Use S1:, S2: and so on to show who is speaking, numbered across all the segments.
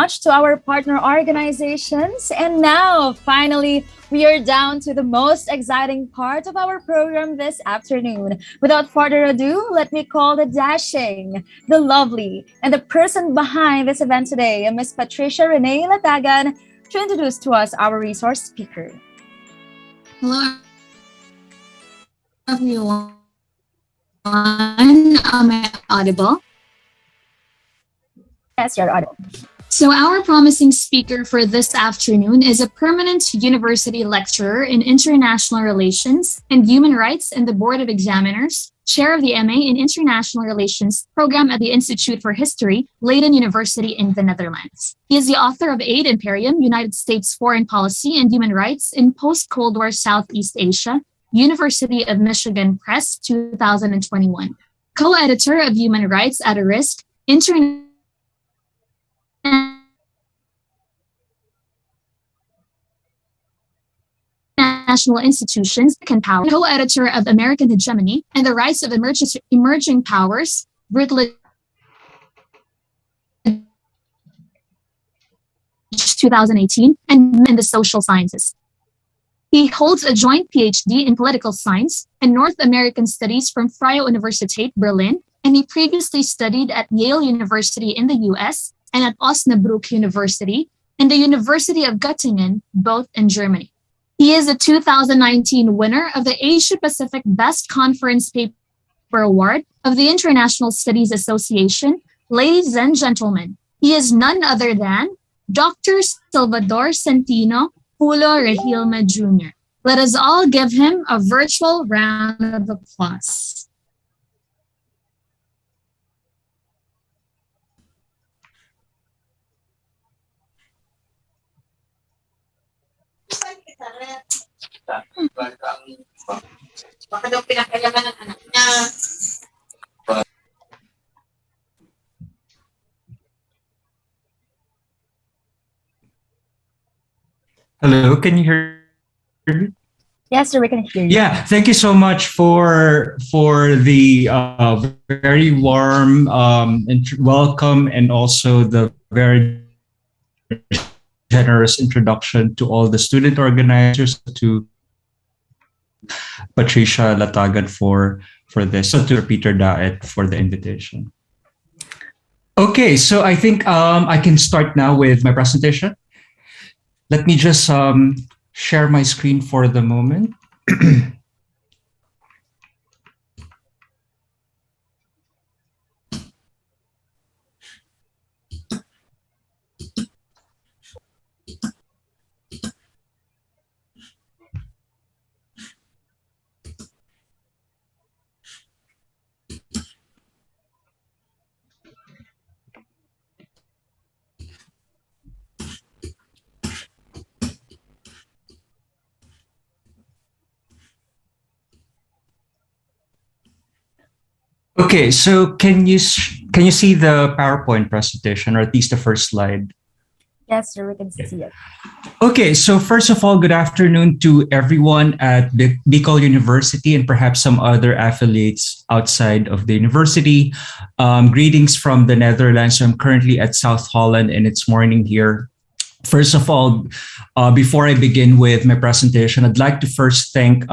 S1: much to our partner organizations. And now, finally, we are down to the most exciting part of our program this afternoon. Without further ado, let me call the dashing, the lovely, and the person behind this event today, Miss Patricia Renee Latagan, to introduce to us our resource speaker.
S2: Hello, everyone. Am I audible?
S1: Yes, you're audible.
S2: So our promising speaker for this afternoon is a permanent university lecturer in international relations and human rights in the Board of Examiners, chair of the MA in International Relations program at the Institute for History, Leiden University in the Netherlands. He is the author of Aid Imperium, United States Foreign Policy and Human Rights in Post-Cold War Southeast Asia, University of Michigan Press, 2021. Co-editor of Human Rights at a Risk, International Institutions and Power, co-editor of American Hegemony and the Rights of Emerging Powers, Brutally 2018, and in the Social Sciences. He holds a joint PhD in Political Science and North American Studies from Freie Universität Berlin, and he previously studied at Yale University in the US and at Osnabrück University and the University of Göttingen, both in Germany. He is a 2019 winner of the Asia Pacific Best Conference Paper Award of the International Studies Association. Ladies and gentlemen, he is none other than Dr. Salvador Santino, Pulo Regilme Jr. Let us all give him a virtual round of applause.
S3: Baka daw pinakailangan ng anak niya.
S4: Hello, can you hear me?
S1: Yes, sir, we can hear you.
S4: Yeah, thank you so much for the very warm welcome and also the very generous introduction to all the student organizers, to Patricia Latagan for this, so to Peter Daet for the invitation. Okay, so I think I can start now with my presentation. Let me just share my screen for the moment. Okay, so can you see the PowerPoint presentation, or at least the first slide?
S1: Yes, sir, we can see it.
S4: Okay, so first of all, good afternoon to everyone at Bicol University and perhaps some other affiliates outside of the university. Greetings from the Netherlands. I'm currently at South Holland and it's morning here. First of all, before I begin with my presentation, I'd like to first thank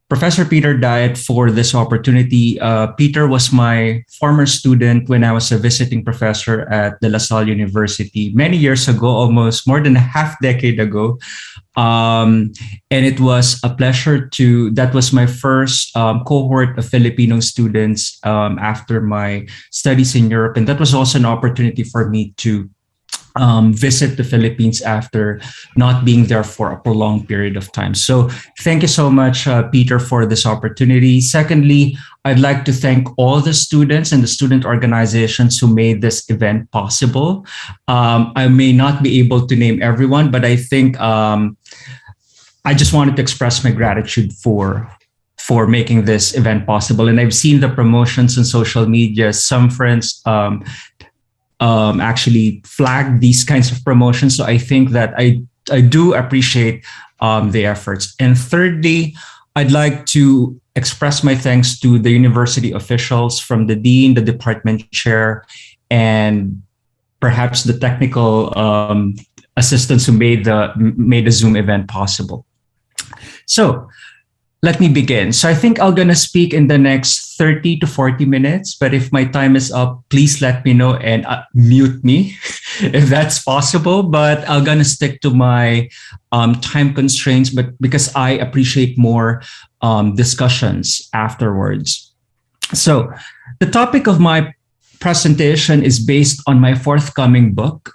S4: Professor Peter Daet for this opportunity. Peter was my former student when I was a visiting professor at De La Salle University many years ago, almost more than a half decade ago. And it was a pleasure that was my first cohort of Filipino students after my studies in Europe. And that was also an opportunity for me to visit the Philippines after not being there for a prolonged period of time. So thank you so much, Peter, for this opportunity. Secondly, I'd like to thank all the students and the student organizations who made this event possible. I may not be able to name everyone, but I think I just wanted to express my gratitude for making this event possible. And I've seen the promotions on social media. Some friends actually flagged these kinds of promotions. So I think that I do appreciate the efforts. And thirdly, I'd like to express my thanks to the university officials, from the dean, the department chair, and perhaps the technical assistants who made the Zoom event possible. So let me begin. So I think I'm gonna speak in the next 30 to 40 minutes, but if my time is up, please let me know and mute me if that's possible. But I'm gonna stick to my time constraints, but because I appreciate more discussions afterwards. So the topic of my presentation is based on my forthcoming book.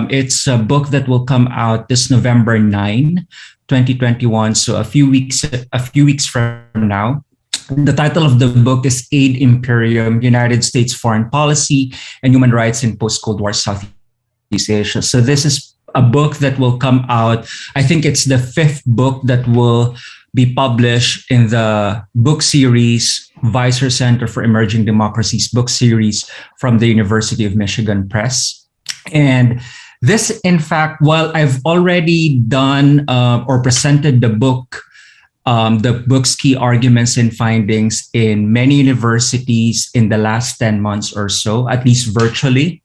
S4: It's a book that will come out this November 9, 2021, so a few weeks from now. The title of the book is Aid Imperium, United States Foreign Policy and Human Rights in Post-Cold War Southeast Asia. So this is a book that will come out. I think it's the fifth book that will be published in the book series, Weiser Center for Emerging Democracies book series from the University of Michigan Press. And this, in fact, while I've already done or presented the book's key arguments and findings in many universities in the last 10 months or so, at least virtually,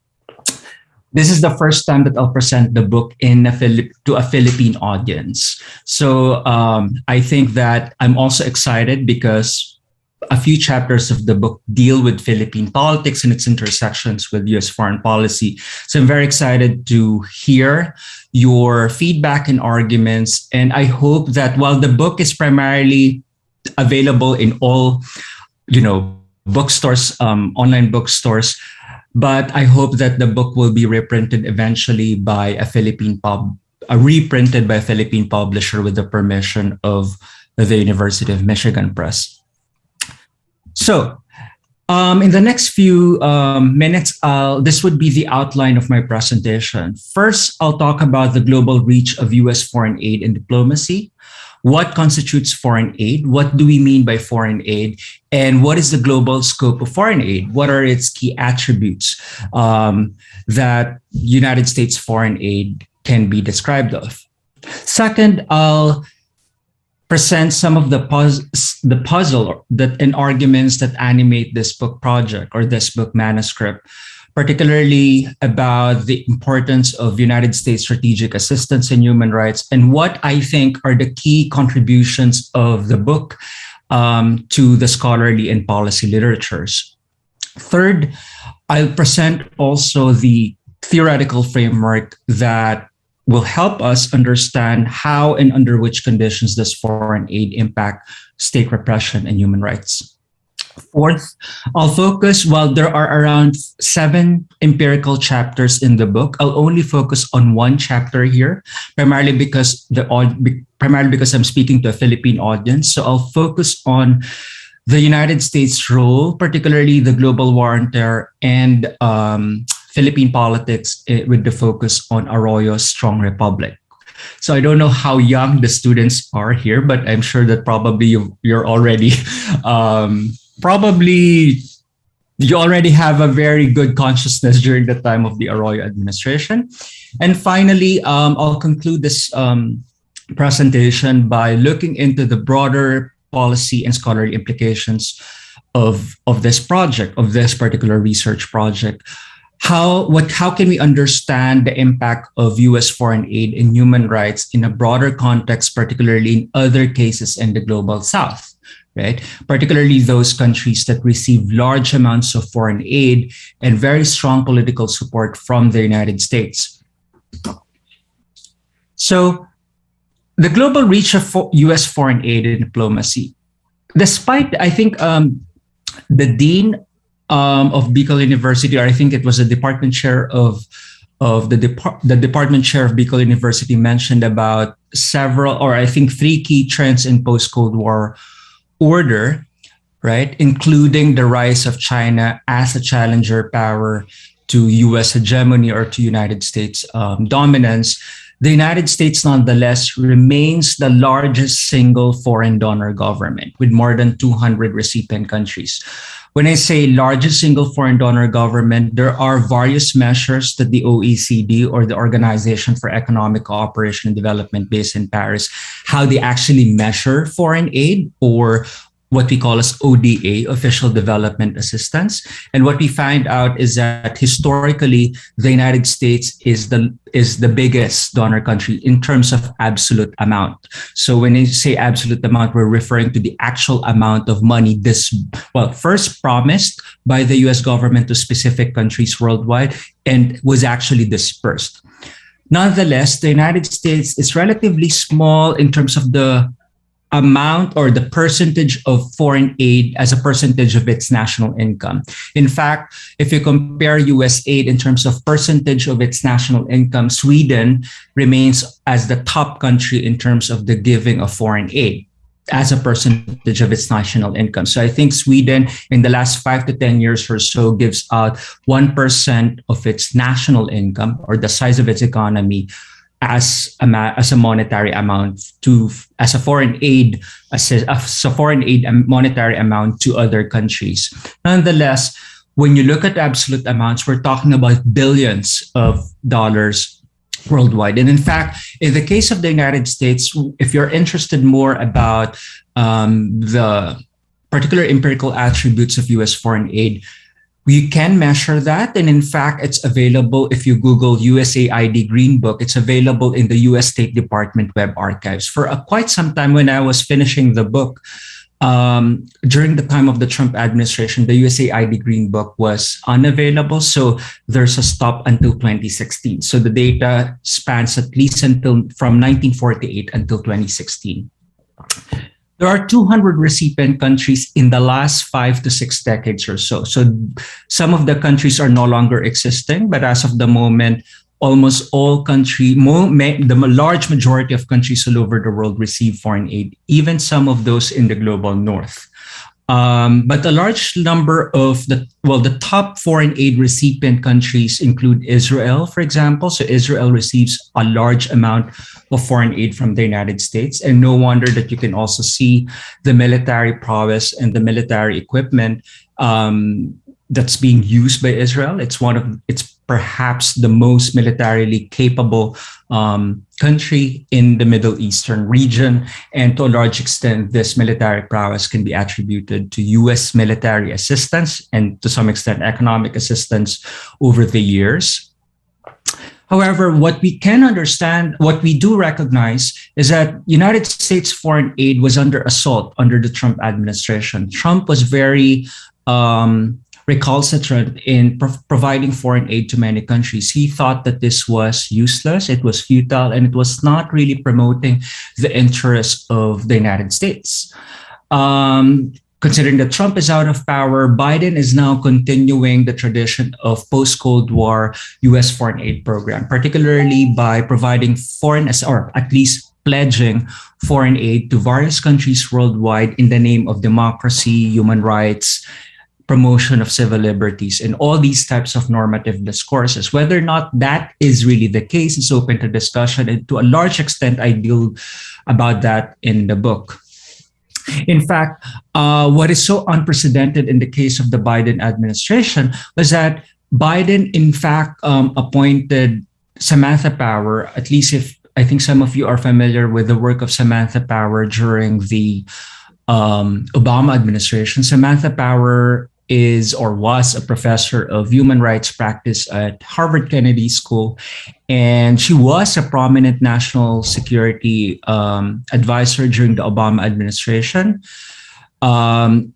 S4: this is the first time that I'll present the book to a Philippine audience. So I think that I'm also excited because a few chapters of the book deal with Philippine politics and its intersections with US foreign policy. So I'm very excited to hear your feedback and arguments. And I hope that while the book is primarily available in all, bookstores, online bookstores, but I hope that the book will be reprinted eventually by reprinted by a Philippine publisher with the permission of the University of Michigan Press. So, in the next few minutes, this would be the outline of my presentation. First, I'll talk about the global reach of US foreign aid and diplomacy. What constitutes foreign aid? What do we mean by foreign aid? And what is the global scope of foreign aid? What are its key attributes that United States foreign aid can be described of? Second, I'll present some of the puzzle and arguments that animate this book project or this book manuscript, particularly about the importance of United States strategic assistance in human rights and what I think are the key contributions of the book to the scholarly and policy literatures. Third, I'll present also the theoretical framework that will help us understand how and under which conditions does foreign aid impact state repression and human rights. Fourth, I'll focus, while there are around 7 empirical chapters in the book, I'll only focus on one chapter here, primarily because I'm speaking to a Philippine audience. So I'll focus on the United States role, particularly the global war on terror and Philippine politics with the focus on Arroyo's Strong Republic. So I don't know how young the students are here, but I'm sure that probably you're already you already have a very good consciousness during the time of the Arroyo administration. And finally, I'll conclude this presentation by looking into the broader policy and scholarly implications of this project, of this particular research project. How can we understand the impact of US foreign aid in human rights in a broader context, particularly in other cases in the global South, right? Particularly those countries that receive large amounts of foreign aid and very strong political support from the United States. So the global reach of US foreign aid and diplomacy, despite, I think, the dean of Bicol University, or I think it was the department chair of the department chair of Bicol University, mentioned about several, or I think 3 key trends in post-Cold War order, right? Including the rise of China as a challenger power to US hegemony or to United States dominance. The United States, nonetheless, remains the largest single foreign donor government with more than 200 recipient countries. When I say largest single foreign donor government, there are various measures that the OECD, or the Organization for Economic Cooperation and Development based in Paris, how they actually measure foreign aid or what we call as ODA, Official Development Assistance. And what we find out is that historically, the United States is the biggest donor country in terms of absolute amount. So when you say absolute amount, we're referring to the actual amount of money first promised by the US government to specific countries worldwide and was actually dispersed. Nonetheless, the United States is relatively small in terms of the amount or the percentage of foreign aid as a percentage of its national income. In fact, if you compare US aid in terms of percentage of its national income, Sweden remains as the top country in terms of the giving of foreign aid as a percentage of its national income. So I think Sweden in the last 5 to 10 years or so gives out 1% of its national income or the size of its economy as a monetary amount as a foreign aid monetary amount to other countries. Nonetheless, when you look at absolute amounts, we're talking about billions of dollars worldwide. And in fact, in the case of the United States, if you're interested more about the particular empirical attributes of US foreign aid, you can measure that. And in fact, it's available if you Google USAID Green Book. It's available in the US State Department web archives. For quite some time when I was finishing the book, during the time of the Trump administration, the USAID Green Book was unavailable. So there's a stop until 2016. So the data spans at least from 1948 until 2016. There are 200 recipient countries in the last 5 to 6 decades or so. So some of the countries are no longer existing, but as of the moment, almost all the large majority of countries all over the world receive foreign aid, even some of those in the global north. But a large number of the top foreign aid recipient countries include Israel, for example. So Israel receives a large amount of foreign aid from the United States. And no wonder that you can also see the military prowess and the military equipment that's being used by Israel. It's perhaps the most militarily capable country in the Middle Eastern region. And to a large extent, this military prowess can be attributed to US military assistance and to some extent economic assistance over the years. However, what we can understand, what we do recognize is that United States foreign aid was under assault under the Trump administration. Trump was very recalcitrant in providing foreign aid to many countries. He thought that this was useless, it was futile, and it was not really promoting the interests of the United States. Considering that Trump is out of power, Biden is now continuing the tradition of post-Cold War US foreign aid program, particularly by providing or at least pledging foreign aid to various countries worldwide in the name of democracy, human rights, promotion of civil liberties, and all these types of normative discourses. Whether or not that is really the case is open to discussion, and to a large extent, I deal about that in the book. In fact, what is so unprecedented in the case of the Biden administration was that Biden, in fact, appointed Samantha Power, at least if I think some of you are familiar with the work of Samantha Power during the Obama administration. Samantha Power is or was a professor of human rights practice at Harvard Kennedy School. And she was a prominent national security advisor during the Obama administration. And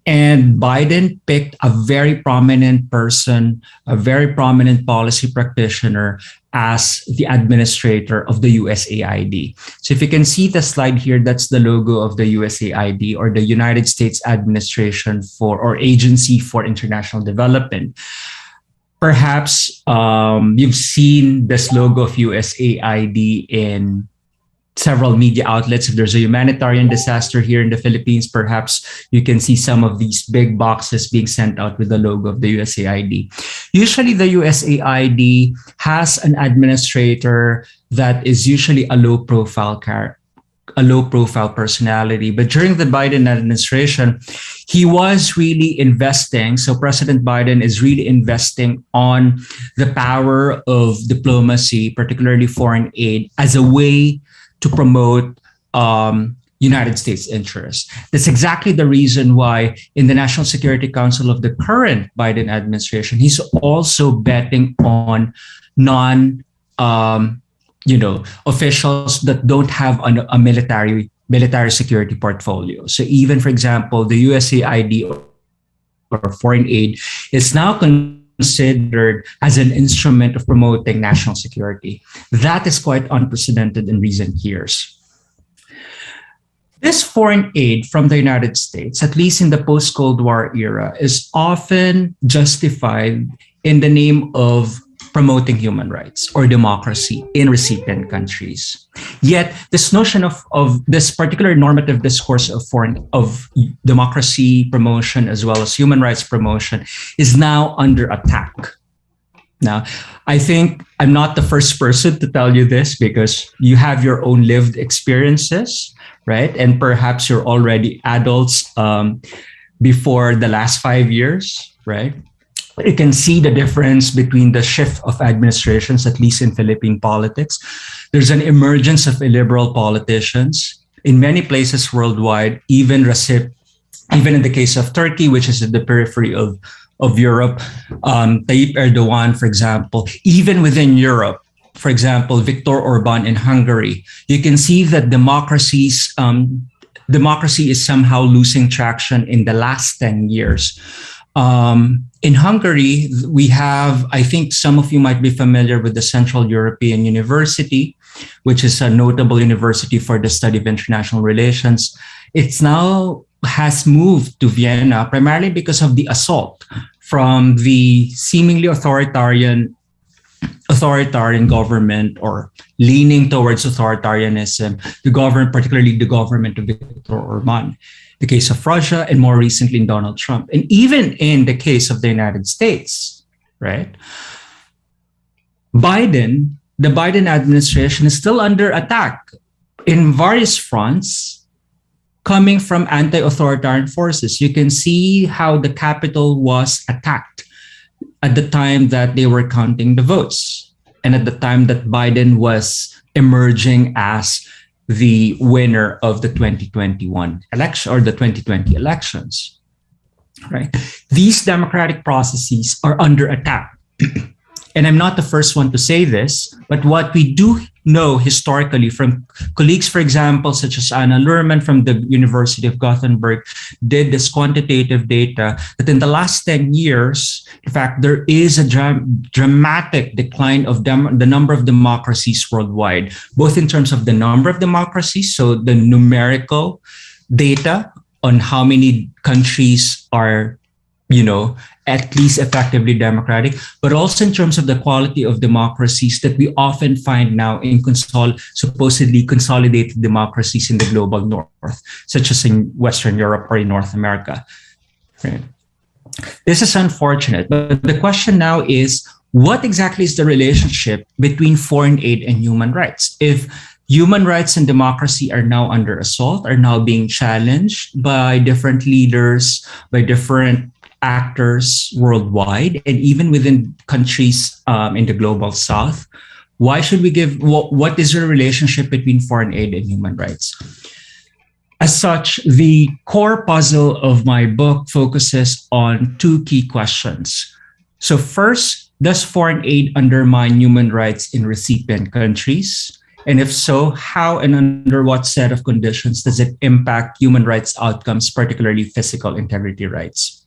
S4: Biden picked a very prominent person, a very prominent policy practitioner as the administrator of the USAID. So if you can see the slide here, that's the logo of the USAID, or the United States Administration for or Agency for International Development. Perhaps you've seen this logo of USAID in several media outlets. If there's a humanitarian disaster here in the Philippines, perhaps you can see some of these big boxes being sent out with the logo of the USAID. Usually the USAID has an administrator that is usually a low profile personality. But during the Biden administration, he was really investing. So President Biden is really investing on the power of diplomacy, particularly foreign aid, as a way to promote United States interests. That's exactly the reason why in the National Security Council of the current Biden administration, he's also betting on non, officials that don't have a military security portfolio. So even, for example, the USAID or foreign aid is now considered as an instrument of promoting national security. That is quite unprecedented in recent years. This foreign aid from the United States, at least in the post-Cold War era, is often justified in the name of promoting human rights or democracy in recipient countries. Yet this notion of this particular normative discourse of democracy promotion as well as human rights promotion is now under attack. Now, I think I'm not the first person to tell you this because you have your own lived experiences, right? And perhaps you're already adults before the last 5 years, right? You can see the difference between the shift of administrations, at least in Philippine politics. There's an emergence of illiberal politicians in many places worldwide, even in the case of Turkey, which is at the periphery of Europe. Tayyip Erdogan, for example, even within Europe, for example, Viktor Orban in Hungary, you can see that democracy is somehow losing traction in the last 10 years. In Hungary, we have, I think some of you might be familiar with the Central European University, which is a notable university for the study of international relations. It's now has moved to Vienna primarily because of the assault from the seemingly authoritarian government or leaning towards authoritarianism, particularly the government of Viktor Orban, the case of Russia, and more recently in Donald Trump. And even in the case of the United States, right? The Biden administration is still under attack in various fronts coming from anti-authoritarian forces. You can see how the Capitol was attacked at the time that they were counting the votes and at the time that Biden was emerging as the winner of the 2021 election or the 2020 elections, right? These democratic processes are under attack. And I'm not the first one to say this, but what we do know historically from colleagues, for example, such as Anna Luhrmann from the University of Gothenburg, did this quantitative data that in the last 10 years, in fact, there is a dramatic decline of the number of democracies worldwide, both in terms of the number of democracies, so the numerical data on how many countries are at least effectively democratic, but also in terms of the quality of democracies that we often find now in supposedly consolidated democracies in the global north, such as in Western Europe or in North America. Right? This is unfortunate, but the question now is, what exactly is the relationship between foreign aid and human rights? If human rights and democracy are now under assault, are now being challenged by different leaders, by different actors worldwide, and even within countries in the global south, why should we what is the relationship between foreign aid and human rights? As such, the core puzzle of my book focuses on two key questions. So first, does foreign aid undermine human rights in recipient countries? And if so, how and under what set of conditions does it impact human rights outcomes, particularly physical integrity rights?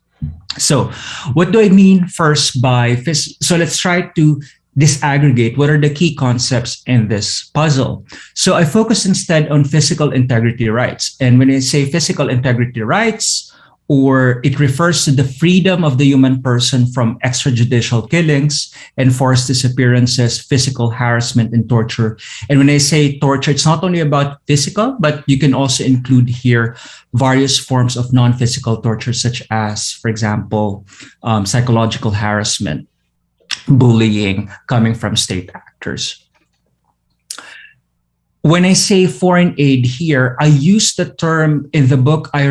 S4: So what do I mean first by so let's try to disaggregate what are the key concepts in this puzzle. So I focus instead on physical integrity rights. And when I say physical integrity rights, or it refers to the freedom of the human person from extrajudicial killings, enforced disappearances, physical harassment, and torture. And when I say torture, it's not only about physical, but you can also include here various forms of non-physical torture, such as, for example, psychological harassment, bullying coming from state actors. When I say foreign aid here, I use the term in the book. I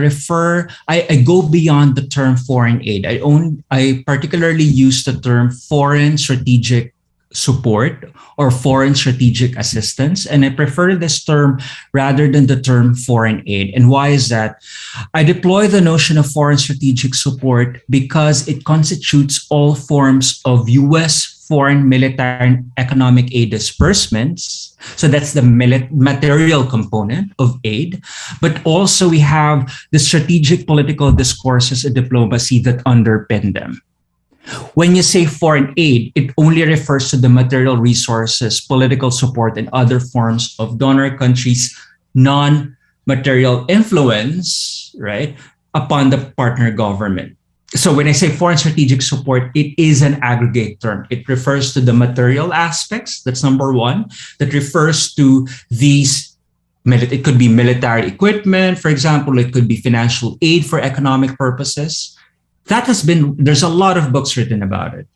S4: go beyond the term foreign aid. I particularly use the term foreign strategic support or foreign strategic assistance. And I prefer this term rather than the term foreign aid. And why is that? I deploy the notion of foreign strategic support because it constitutes all forms of US foreign military and economic aid disbursements. So that's the material component of aid. But also we have the strategic political discourses and diplomacy that underpin them. When you say foreign aid, it only refers to the material resources, political support, and other forms of donor countries' non-material influence, right, upon the partner government. So when I say foreign strategic support, it is an aggregate term. It refers to the material aspects. That's number one. That refers to these. It could be military equipment, for example. It could be financial aid for economic purposes. There's a lot of books written about it.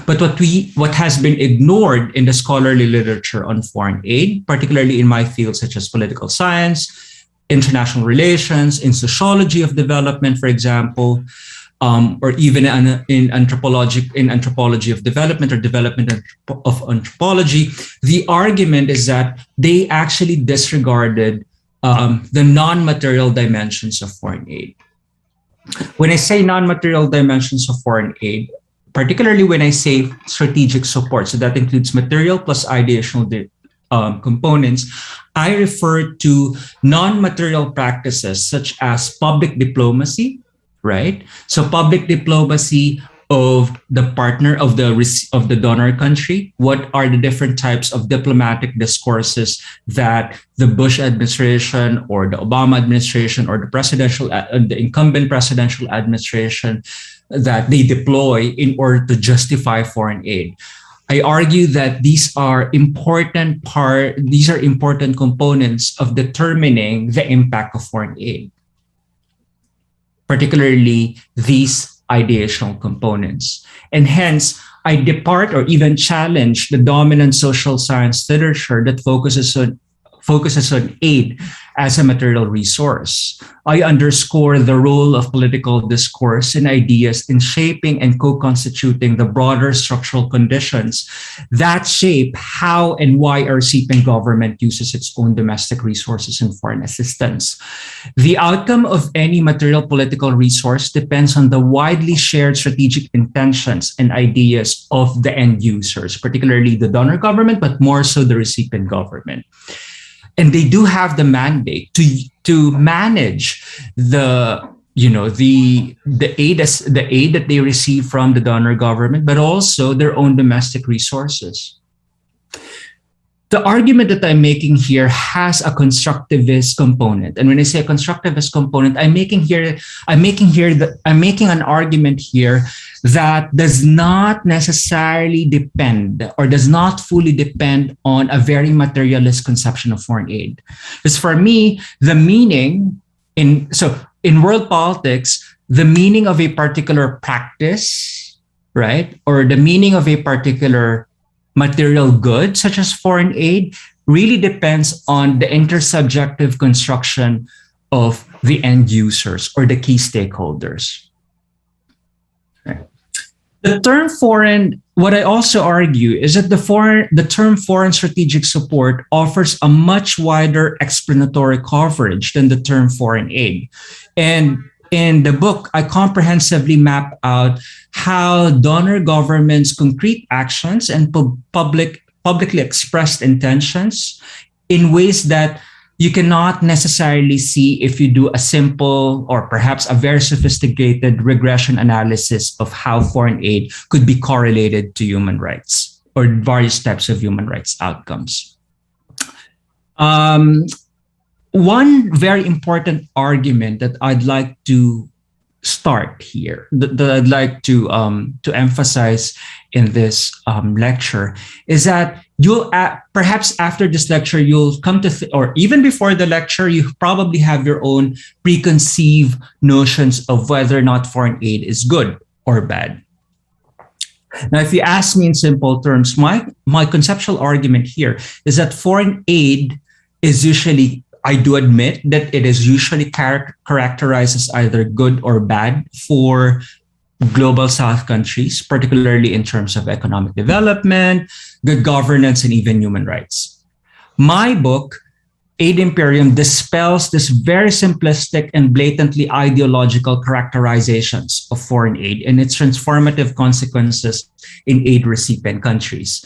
S4: But what has been ignored in the scholarly literature on foreign aid, particularly in my field such as political science, international relations, in sociology of development, for example, or even in anthropology of development or development of anthropology, the argument is that they actually disregarded the non-material dimensions of foreign aid. When I say non-material dimensions of foreign aid, particularly when I say strategic support, so that includes material plus ideational components, I refer to non-material practices such as public diplomacy, right? So public diplomacy of the partner of the donor country. What are the different types of diplomatic discourses that the Bush administration or the Obama administration or the incumbent presidential administration that they deploy in order to justify foreign aid? I argue that these are important components of determining the impact of foreign aid, particularly these ideational components. And hence, I depart or even challenge the dominant social science literature that focuses on aid as a material resource. I underscore the role of political discourse and ideas in shaping and co-constituting the broader structural conditions that shape how and why our recipient government uses its own domestic resources and foreign assistance. The outcome of any material political resource depends on the widely shared strategic intentions and ideas of the end users, particularly the donor government, but more so the recipient government. And they do have the mandate to manage the aid that they receive from the donor government, but also their own domestic resources. The argument that I'm making here has a constructivist component, and when I say a constructivist component, I'm making an argument here that does not necessarily depend or does not fully depend on a very materialist conception of foreign aid. Because for me, the meaning in world politics, the meaning of a particular practice, right, or the meaning of a particular material good, such as foreign aid, really depends on the intersubjective construction of the end users or the key stakeholders. Right. The term foreign, what I also argue is that the term foreign strategic support offers a much wider explanatory coverage than the term foreign aid. And in the book, I comprehensively map out how donor governments' concrete actions and publicly expressed intentions in ways that you cannot necessarily see if you do a simple or perhaps a very sophisticated regression analysis of how foreign aid could be correlated to human rights or various types of human rights outcomes. One very important argument that I'd like to start here, that I'd like to emphasize in this lecture, is that you'll perhaps after this lecture you'll come to or even before the lecture you probably have your own preconceived notions of whether or not foreign aid is good or bad. Now, if you ask me in simple terms, my conceptual argument here is that foreign aid is usually, I do admit that it is usually characterized as either good or bad for global South countries, particularly in terms of economic development, good governance, and even human rights. My book, Aid Imperium, dispels this very simplistic and blatantly ideological characterizations of foreign aid and its transformative consequences in aid recipient countries.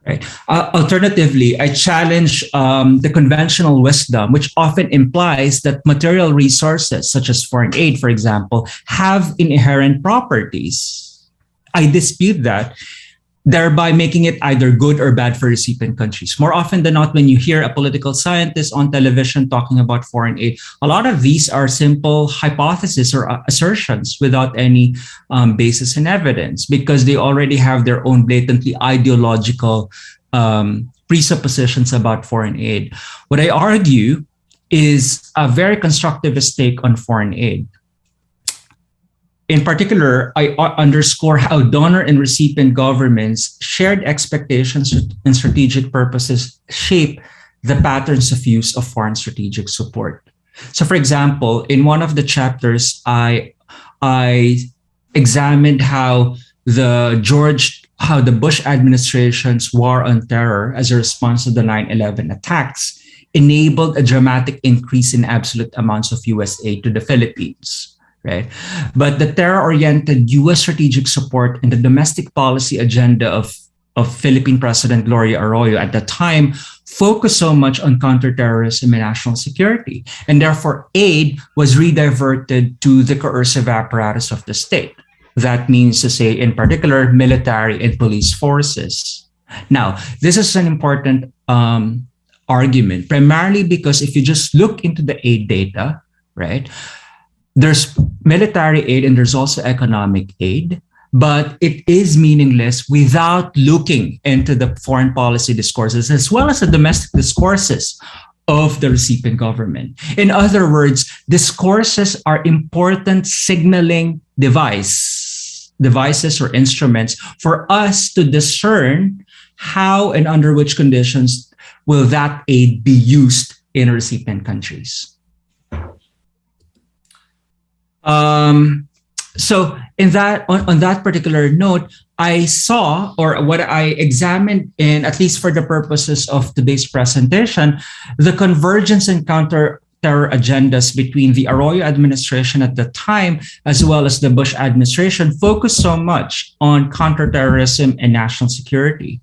S4: Right. Alternatively, I challenge the conventional wisdom, which often implies that material resources, such as foreign aid, for example, have inherent properties. I dispute that, thereby making it either good or bad for recipient countries. More often than not, when you hear a political scientist on television talking about foreign aid, a lot of these are simple hypotheses or assertions without any basis in evidence, because they already have their own blatantly ideological presuppositions about foreign aid. What I argue is a very constructivist take on foreign aid. In particular, I underscore how donor and recipient governments' shared expectations and strategic purposes shape the patterns of use of foreign strategic support. So, for example, in one of the chapters, I examined how the Bush administration's war on terror as a response to the 9/11 attacks enabled a dramatic increase in absolute amounts of US aid to the Philippines. Right. But the terror-oriented US strategic support and the domestic policy agenda of Philippine President Gloria Arroyo at the time focused so much on counterterrorism and national security. And therefore, aid was rediverted to the coercive apparatus of the state. That means to say, in particular, military and police forces. Now, this is an important argument, primarily because if you just look into the aid data, right, there's military aid and there's also economic aid, but it is meaningless without looking into the foreign policy discourses as well as the domestic discourses of the recipient government. In other words, discourses are important signaling devices or instruments for us to discern how and under which conditions will that aid be used in recipient countries. So on that particular note, I saw, or what I examined in, at least for the purposes of today's presentation, the convergence and counter-terror agendas between the Arroyo administration at the time, as well as the Bush administration, focused so much on counterterrorism and national security.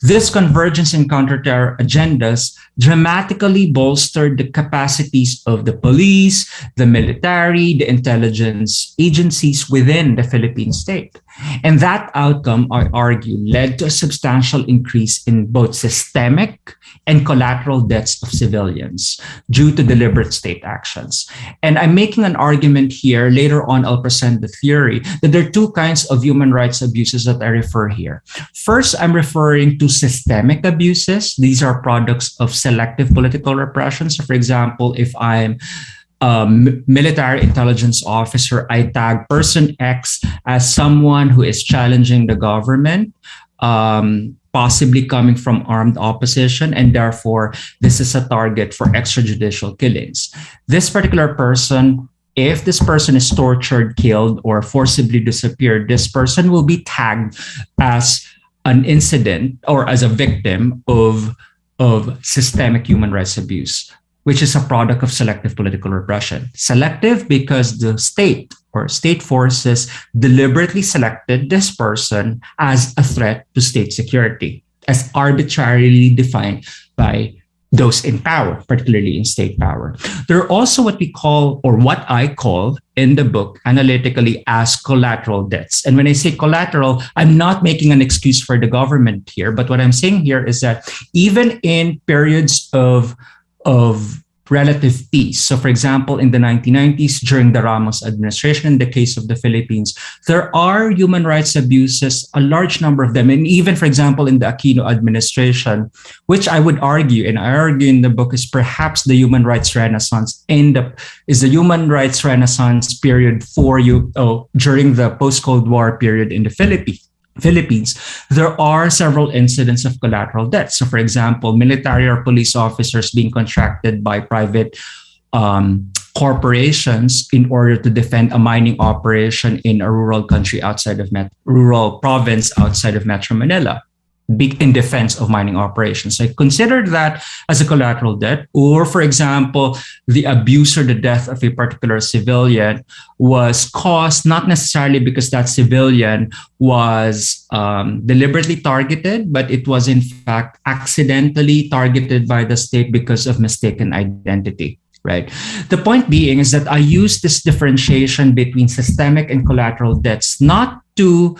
S4: This convergence and counterterror agendas dramatically bolstered the capacities of the police, the military, the intelligence agencies within the Philippine state. And that outcome, I argue, led to a substantial increase in both systemic and collateral deaths of civilians due to deliberate state actions. And I'm making an argument here, later on I'll present the theory, that there are two kinds of human rights abuses that I refer here. First, I'm referring to systemic abuses. These are products of selective political repression. So for example, if I'm military intelligence officer, I tag person X as someone who is challenging the government, possibly coming from armed opposition, and therefore this is a target for extrajudicial killings. This particular person, if this person is tortured, killed, or forcibly disappeared, this person will be tagged as an incident or as a victim of systemic human rights abuse, which is a product of selective political repression. Selective because the state or state forces deliberately selected this person as a threat to state security, as arbitrarily defined by those in power, particularly in state power. There are also what we call, or what I call in the book analytically, as collateral deaths. And when I say collateral, I'm not making an excuse for the government here, but what I'm saying here is that even in periods of relative peace. So for example, in the 1990s, during the Ramos administration, in the case of the Philippines, there are human rights abuses, a large number of them. And even, for example, in the Aquino administration, which I would argue, and I argue in the book, is perhaps the human rights renaissance is the human rights renaissance period during the post-Cold War period in the Philippines, there are several incidents of collateral deaths. So, for example, military or police officers being contracted by private corporations in order to defend a mining operation in a rural country rural province outside of Metro Manila. in defense of mining operations. I consider that as a collateral debt, or for example, the abuse or the death of a particular civilian was caused not necessarily because that civilian was deliberately targeted, but it was in fact accidentally targeted by the state because of mistaken identity. Right. The point being is that I use this differentiation between systemic and collateral debts not to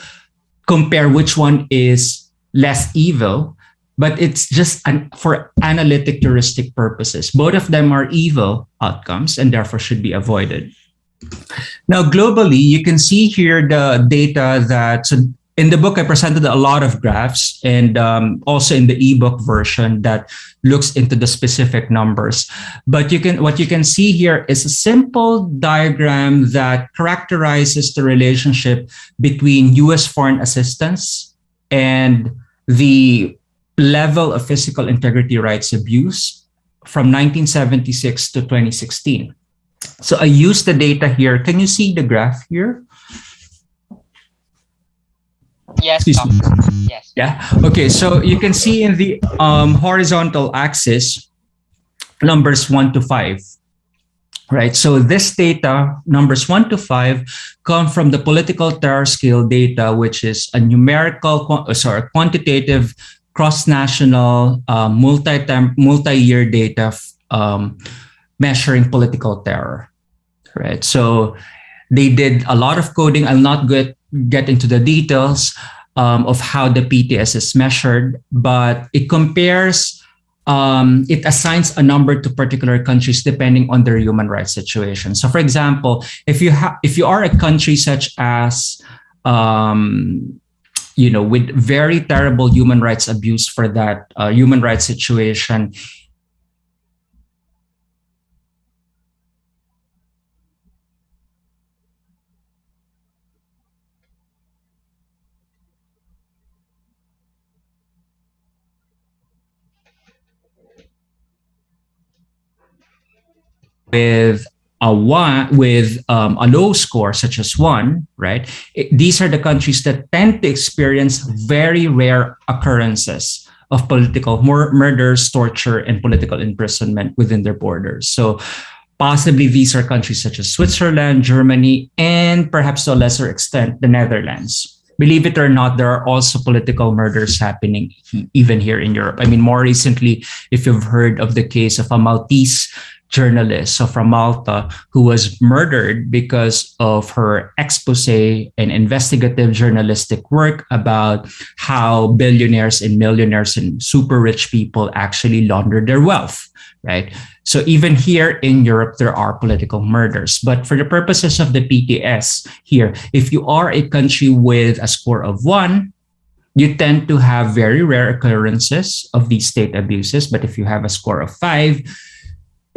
S4: compare which one is less evil, but it's just for analytic heuristic purposes. Both of them are evil outcomes and therefore should be avoided. Now, globally, you can see here the data that, so in the book, I presented a lot of graphs, and also in the ebook version that looks into the specific numbers. But what you can see here is a simple diagram that characterizes the relationship between U.S. foreign assistance and the level of physical integrity rights abuse from 1976 to 2016. So I used the data here. Can you see the graph here?
S5: Yes.
S4: Excuse me.
S5: Yes.
S4: Yeah. Okay. So you can see in the horizontal axis numbers 1 to 5. Right. So this data, numbers 1 to 5, come from the political terror scale data, which is a quantitative, cross-national, multi-year data measuring political terror. Right. So they did a lot of coding. I'll not get into the details of how the PTS is measured, but it compares. It assigns a number to particular countries depending on their human rights situation. So, for example, if you are a country such as with very terrible human rights abuse for that human rights situation, with a low score such as 1, right? These are the countries that tend to experience very rare occurrences of political murders, torture, and political imprisonment within their borders. So possibly these are countries such as Switzerland, Germany, and perhaps to a lesser extent, the Netherlands. Believe it or not, there are also political murders happening even here in Europe. I mean, more recently, if you've heard of the case of a Maltese journalist, so from Malta, who was murdered because of her expose and investigative journalistic work about how billionaires and millionaires and super rich people actually launder their wealth, right? So even here in Europe, there are political murders. But for the purposes of the PTS here, if you are a country with a score of 1, you tend to have very rare occurrences of these state abuses. But if you have a score of 5,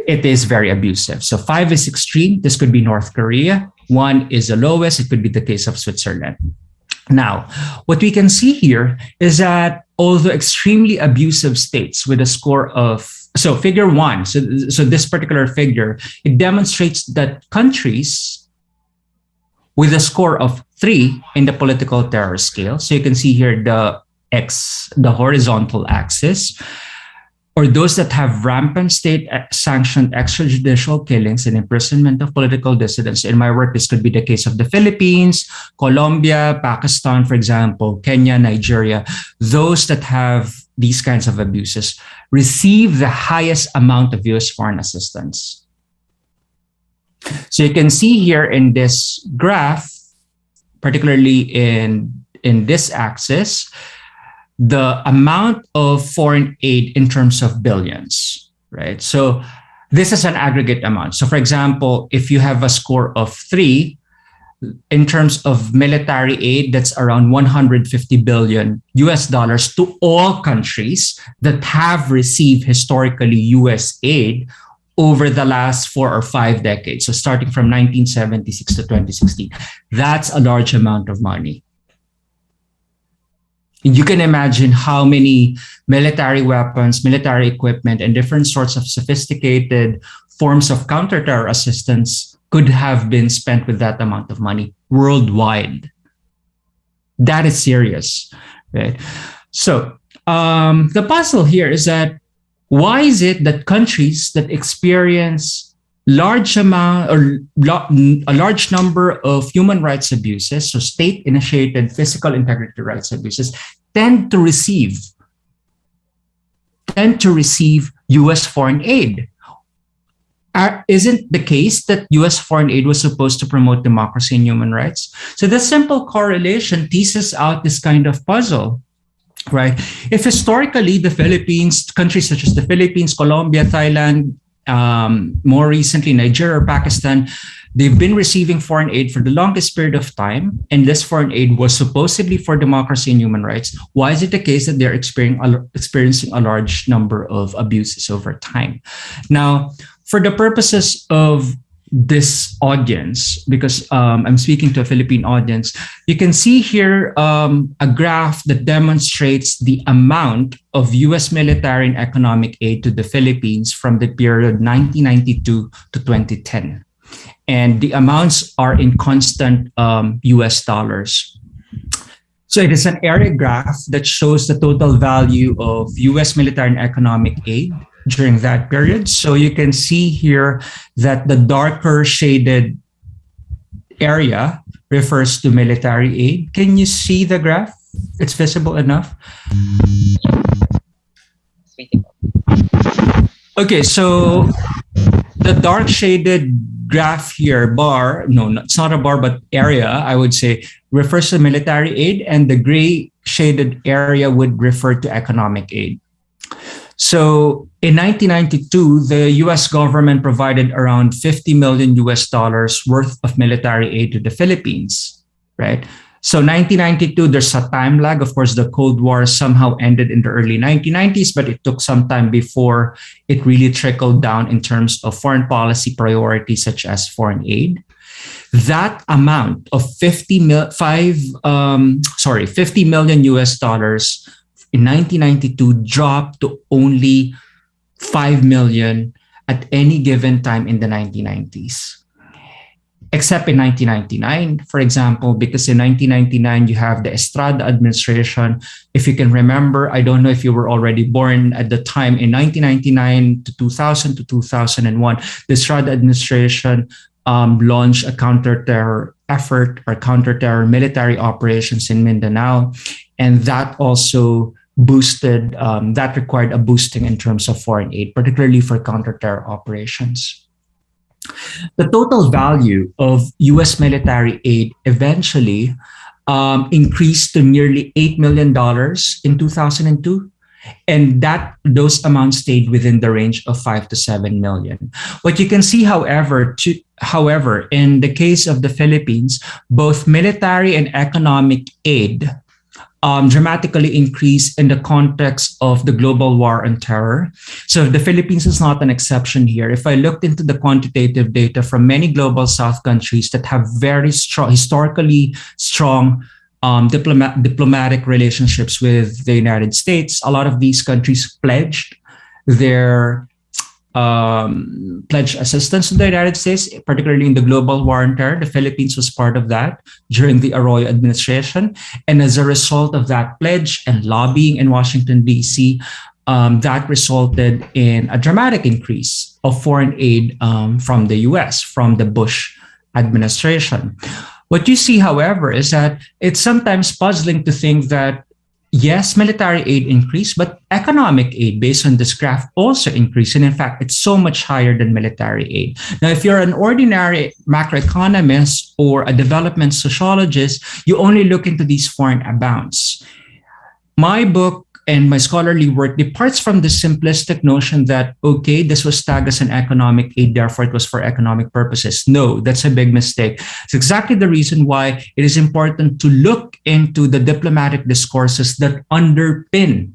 S4: it is very abusive. So 5 is extreme. This could be North Korea. 1 is the lowest. It could be the case of Switzerland. Now, what we can see here is that although extremely abusive states with a score of, so figure 1, so this particular figure, it demonstrates that countries with a score of 3 in the political terror scale, so you can see here the horizontal axis, or those that have rampant state-sanctioned extrajudicial killings and imprisonment of political dissidents. In my work, this could be the case of the Philippines, Colombia, Pakistan, for example, Kenya, Nigeria. Those that have these kinds of abuses receive the highest amount of U.S. foreign assistance. So you can see here in this graph, particularly in this axis, the amount of foreign aid in terms of billions, right? So this is an aggregate amount. So for example, if you have a score of 3, in terms of military aid, that's around 150 billion US dollars to all countries that have received historically US aid over the last 4 or 5 decades. So starting from 1976 to 2016, that's a large amount of money. You can imagine how many military weapons, military equipment, and different sorts of sophisticated forms of counter-terror assistance could have been spent with that amount of money worldwide. That is serious, right? So The puzzle here is that why is it that countries that experience a large number of human rights abuses, so state-initiated physical integrity rights abuses, tend to receive U.S. foreign aid? Isn't the case that U.S. foreign aid was supposed to promote democracy and human rights? So the simple correlation teases out this kind of puzzle, right? If historically the Philippines, countries such as the Philippines, Colombia, Thailand, more recently Nigeria or Pakistan, they've been receiving foreign aid for the longest period of time, and this foreign aid was supposedly for democracy and human rights. Why is it the case that they're experiencing a large number of abuses over time? Now, for the purposes of this audience, because I'm speaking to a Philippine audience, you can see here a graph that demonstrates the amount of US military and economic aid to the Philippines from the period 1992 to 2010. And the amounts are in constant US dollars. So it is an area graph that shows the total value of US military and economic aid during that period. So you can see here that the darker shaded area refers to military aid. Can you see the graph? It's visible enough? Okay, so the dark shaded graph here, bar, no, it's not a bar, but area, I would say, refers to military aid, and the gray shaded area would refer to economic aid. So in 1992, the US government provided around 50 million US dollars worth of military aid to the Philippines, right? So 1992, there's a time lag. Of course, the Cold War somehow ended in the early 1990s, but it took some time before it really trickled down in terms of foreign policy priorities such as foreign aid. That amount of 50 million US dollars in 1992 dropped to only 5 million at any given time in the 1990s. Except in 1999, for example, because in 1999, you have the Estrada administration. If you can remember, I don't know if you were already born at the time, in 1999 to 2000 to 2001, the Estrada administration launched a counter-terror effort or counter-terror military operations in Mindanao. And that also that required a boosting in terms of foreign aid, particularly for counter-terror operations. The total value of US military aid eventually increased to nearly $8 million in 2002. And those amounts stayed within the range of 5 to 7 million. What you can see, however, in the case of the Philippines, both military and economic aid dramatically increased in the context of the global war on terror. So the Philippines is not an exception here. If I looked into the quantitative data from many global South countries that have very strong, historically strong diplomatic relationships with the United States, a lot of these countries pledged assistance to the United States, particularly in the global war on terror. The Philippines was part of that during the Arroyo administration. And as a result of that pledge and lobbying in Washington, D.C., that resulted in a dramatic increase of foreign aid from the US, from the Bush administration. What you see, however, is that it's sometimes puzzling to think that yes, military aid increased, but economic aid based on this graph also increased. And in fact, it's so much higher than military aid. Now, if you're an ordinary macroeconomist or a development sociologist, you only look into these foreign amounts. My book and my scholarly work departs from the simplistic notion that, okay, this was tagged as an economic aid, therefore it was for economic purposes. No, that's a big mistake. It's exactly the reason why it is important to look into the diplomatic discourses that underpin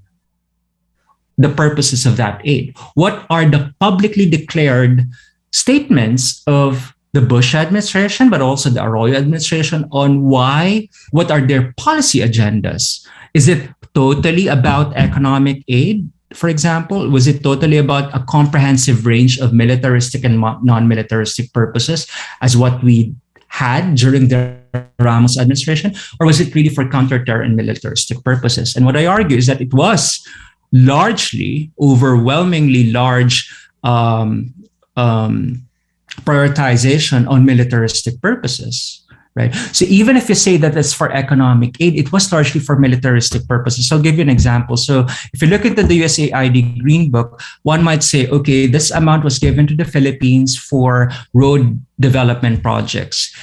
S4: the purposes of that aid. What are the publicly declared statements of the Bush administration, but also the Arroyo administration on what are their policy agendas? Is it totally about economic aid, for example? Was it totally about a comprehensive range of militaristic and non-militaristic purposes as what we had during their Ramos administration, or was it really for counter-terror and militaristic purposes? And what I argue is that it was largely, overwhelmingly large prioritization on militaristic purposes. Right. So even if you say that it's for economic aid, it was largely for militaristic purposes. So I'll give you an example. So if you look into the USAID Green Book, one might say, okay, this amount was given to the Philippines for road development projects.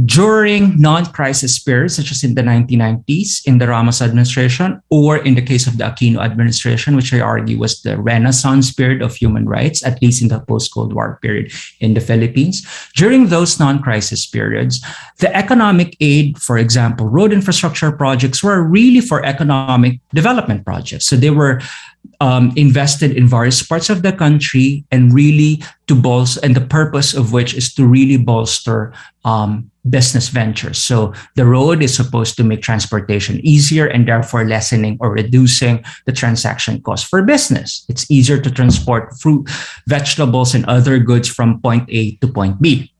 S4: During non-crisis periods, such as in the 1990s, in the Ramos administration, or in the case of the Aquino administration, which I argue was the renaissance period of human rights, at least in the post-Cold War period in the Philippines. During those non-crisis periods, the economic aid, for example, road infrastructure projects were really for economic development projects. So they were invested in various parts of the country and really to bolster, and the purpose of which is to really bolster business ventures. So the road is supposed to make transportation easier and therefore lessening or reducing the transaction cost for business. It's easier to transport fruit, vegetables, and other goods from point A to point B,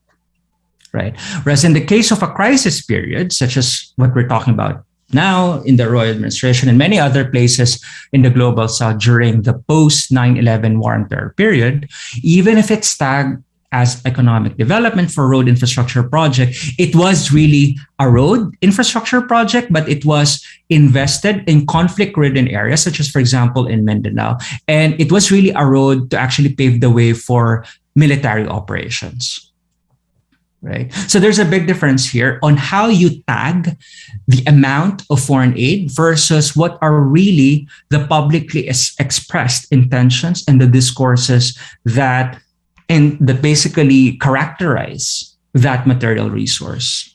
S4: right? Whereas in the case of a crisis period, such as what we're talking about now in the Roy administration and many other places in the global south during the post 9/11 war and terror period, even if it's tagged as economic development for road infrastructure project, it was really a road infrastructure project, but it was invested in conflict-ridden areas, such as, for example, in Mindanao. And it was really a road to actually pave the way for military operations. Right. So there's a big difference here on how you tag the amount of foreign aid versus what are really the publicly expressed intentions and the discourses that basically characterize that material resource.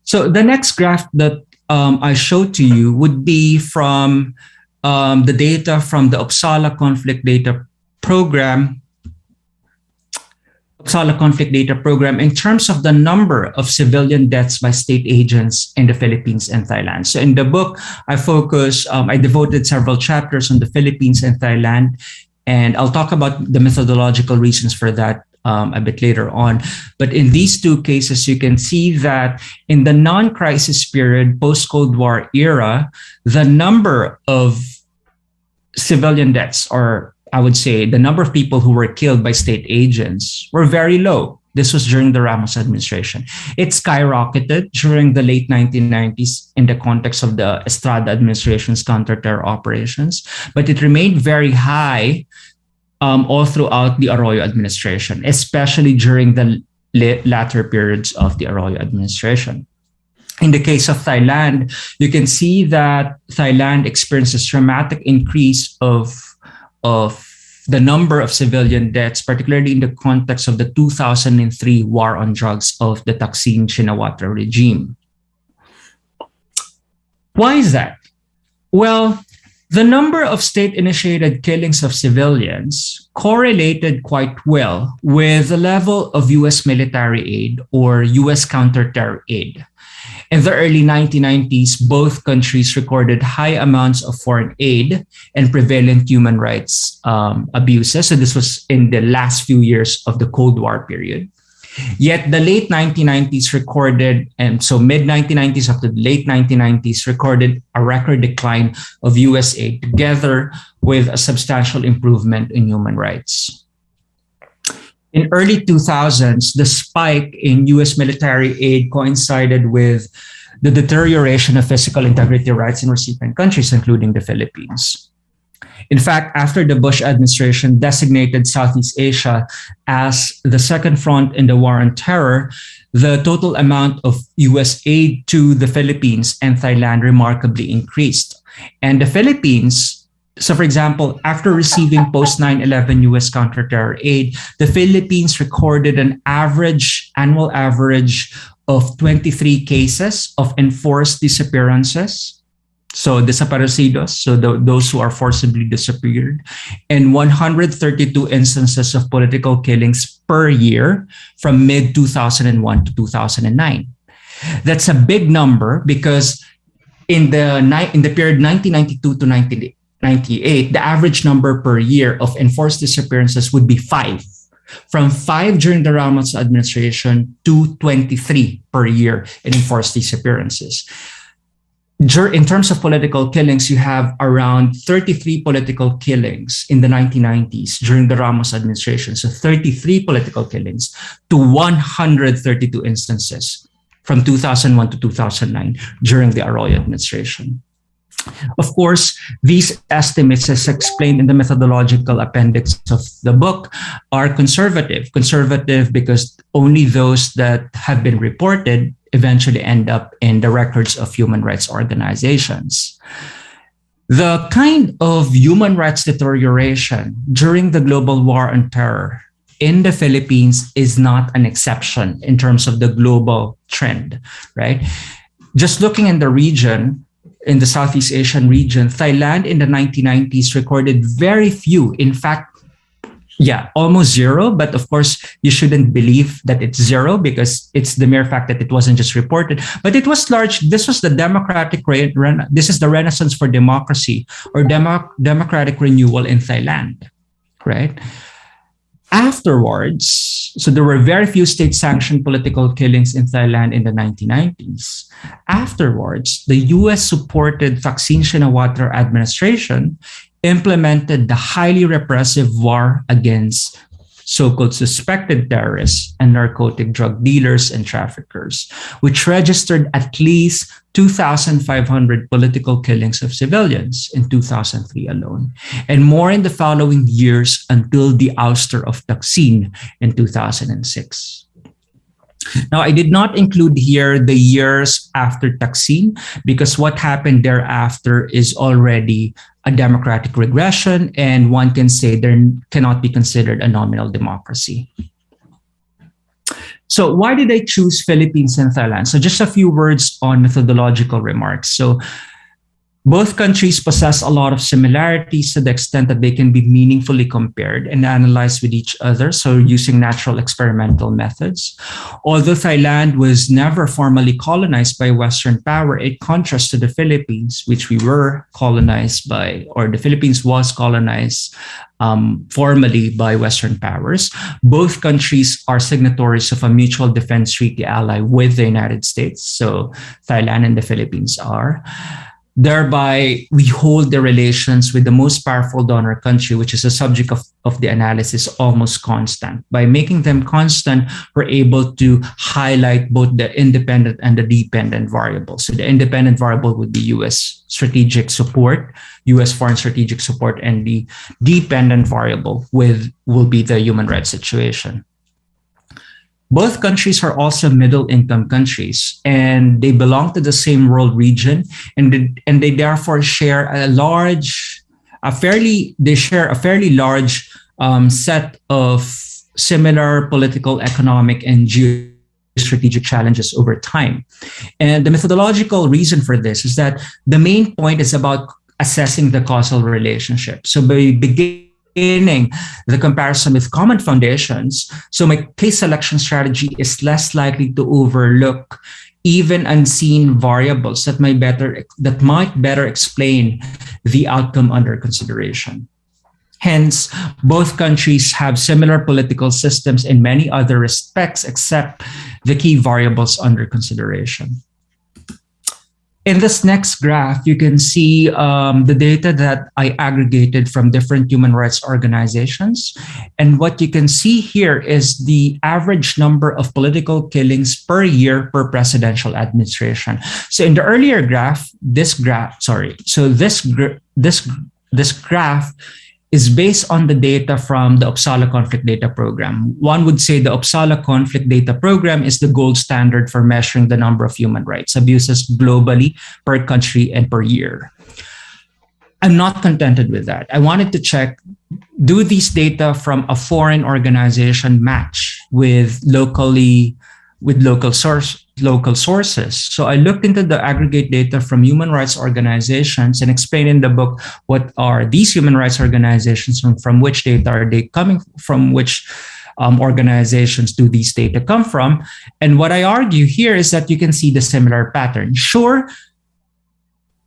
S4: So the next graph that I showed to you would be from the data from the Uppsala Conflict Data Program in terms of the number of civilian deaths by state agents in the Philippines and Thailand. So in the book, I devoted several chapters on the Philippines and Thailand, and I'll talk about the methodological reasons for that a bit later on. But in these two cases, you can see that in the non-crisis period, post-Cold War era, the number of civilian deaths, or I would say the number of people who were killed by state agents, were very low. This was during the Ramos administration. It skyrocketed during the late 1990s in the context of the Estrada administration's counter-terror operations, but it remained very high all throughout the Arroyo administration, especially during the latter periods of the Arroyo administration. In the case of Thailand, you can see that Thailand experienced a dramatic increase of the number of civilian deaths, particularly in the context of the 2003 war on drugs of the Thaksin Shinawatra regime. Why is that? Well, the number of state-initiated killings of civilians correlated quite well with the level of US military aid or US counter-terror aid. In the early 1990s, both countries recorded high amounts of foreign aid and prevalent human rights abuses. So this was in the last few years of the Cold War period. Yet the late 1990s recorded, and so mid-1990s up to the late 1990s, recorded a record decline of US aid together with a substantial improvement in human rights. In early 2000s, the spike in US military aid coincided with the deterioration of physical integrity rights in recipient countries, including the Philippines. In fact, after the Bush administration designated Southeast Asia as the second front in the war on terror, the total amount of US aid to the Philippines and Thailand remarkably increased. And the Philippines, so for example, after receiving post 9/11 US counter-terror aid, the Philippines recorded an annual average of 23 cases of enforced disappearances. So desaparecidos, so those who are forcibly disappeared, and 132 instances of political killings per year from mid-2001 to 2009. That's a big number because in the period 1992 to 1998, the average number per year of enforced disappearances would be 5. from 5 during the Ramos administration to 23 per year in enforced disappearances. In terms of political killings, you have around 33 political killings in the 1990s during the Ramos administration. So 33 political killings to 132 instances from 2001 to 2009 during the Arroyo administration. Of course, these estimates, as explained in the methodological appendix of the book, are conservative. Conservative because only those that have been reported eventually end up in the records of human rights organizations. The kind of human rights deterioration during the global war on terror in the Philippines is not an exception in terms of the global trend, right? Just looking in the region, in the Southeast Asian region, Thailand in the 1990s recorded very few, in fact, almost zero. But of course, you shouldn't believe that it's zero because it's the mere fact that it wasn't just reported. But it was large. This was the this is the renaissance for democracy or democratic renewal in Thailand, right? Afterwards, so there were very few state-sanctioned political killings in Thailand in the 1990s. Afterwards, the US-supported Thaksin Shinawatra administration implemented the highly repressive war against so-called suspected terrorists and narcotic drug dealers and traffickers, which registered at least 2,500 political killings of civilians in 2003 alone, and more in the following years until the ouster of Thaksin in 2006. Now, I did not include here the years after Thaksin because what happened thereafter is already a democratic regression, and one can say there cannot be considered a nominal democracy. So why did I choose Philippines and Thailand? So just a few words on methodological remarks. So both countries possess a lot of similarities to the extent that they can be meaningfully compared and analyzed with each other, so using natural experimental methods. Although Thailand was never formally colonized by Western power, in contrast to the Philippines, which we were colonized by, or the Philippines was colonized formally by Western powers. Both countries are signatories of a mutual defense treaty ally with the United States. So Thailand and the Philippines are. Thereby, we hold the relations with the most powerful donor country, which is the subject of the analysis, almost constant. By making them constant, we're able to highlight both the independent and the dependent variables. So the independent variable would be US strategic support, US foreign strategic support, and the dependent variable will be the human rights situation. Both countries are also middle-income countries, and they belong to the same world region, and they therefore share a fairly large set of similar political, economic, and geostrategic challenges over time. And the methodological reason for this is that the main point is about assessing the causal relationship. So by beginning the comparison with common foundations, so my case selection strategy is less likely to overlook even unseen variables that might better explain the outcome under consideration. Hence, both countries have similar political systems in many other respects except the key variables under consideration. In this next graph, you can see the data that I aggregated from different human rights organizations. And what you can see here is the average number of political killings per year per presidential administration. So in the earlier graph, this graph is based on the data from the Uppsala Conflict Data Program. One would say the Uppsala Conflict Data Program is the gold standard for measuring the number of human rights abuses globally per country and per year. I'm not contented with that. I wanted to check, do these data from a foreign organization match with local sources? So I looked into the aggregate data from human rights organizations and explained in the book what are these human rights organizations and from which data are they coming from, which organizations do these data come from. And what I argue here is that you can see the similar pattern. Sure,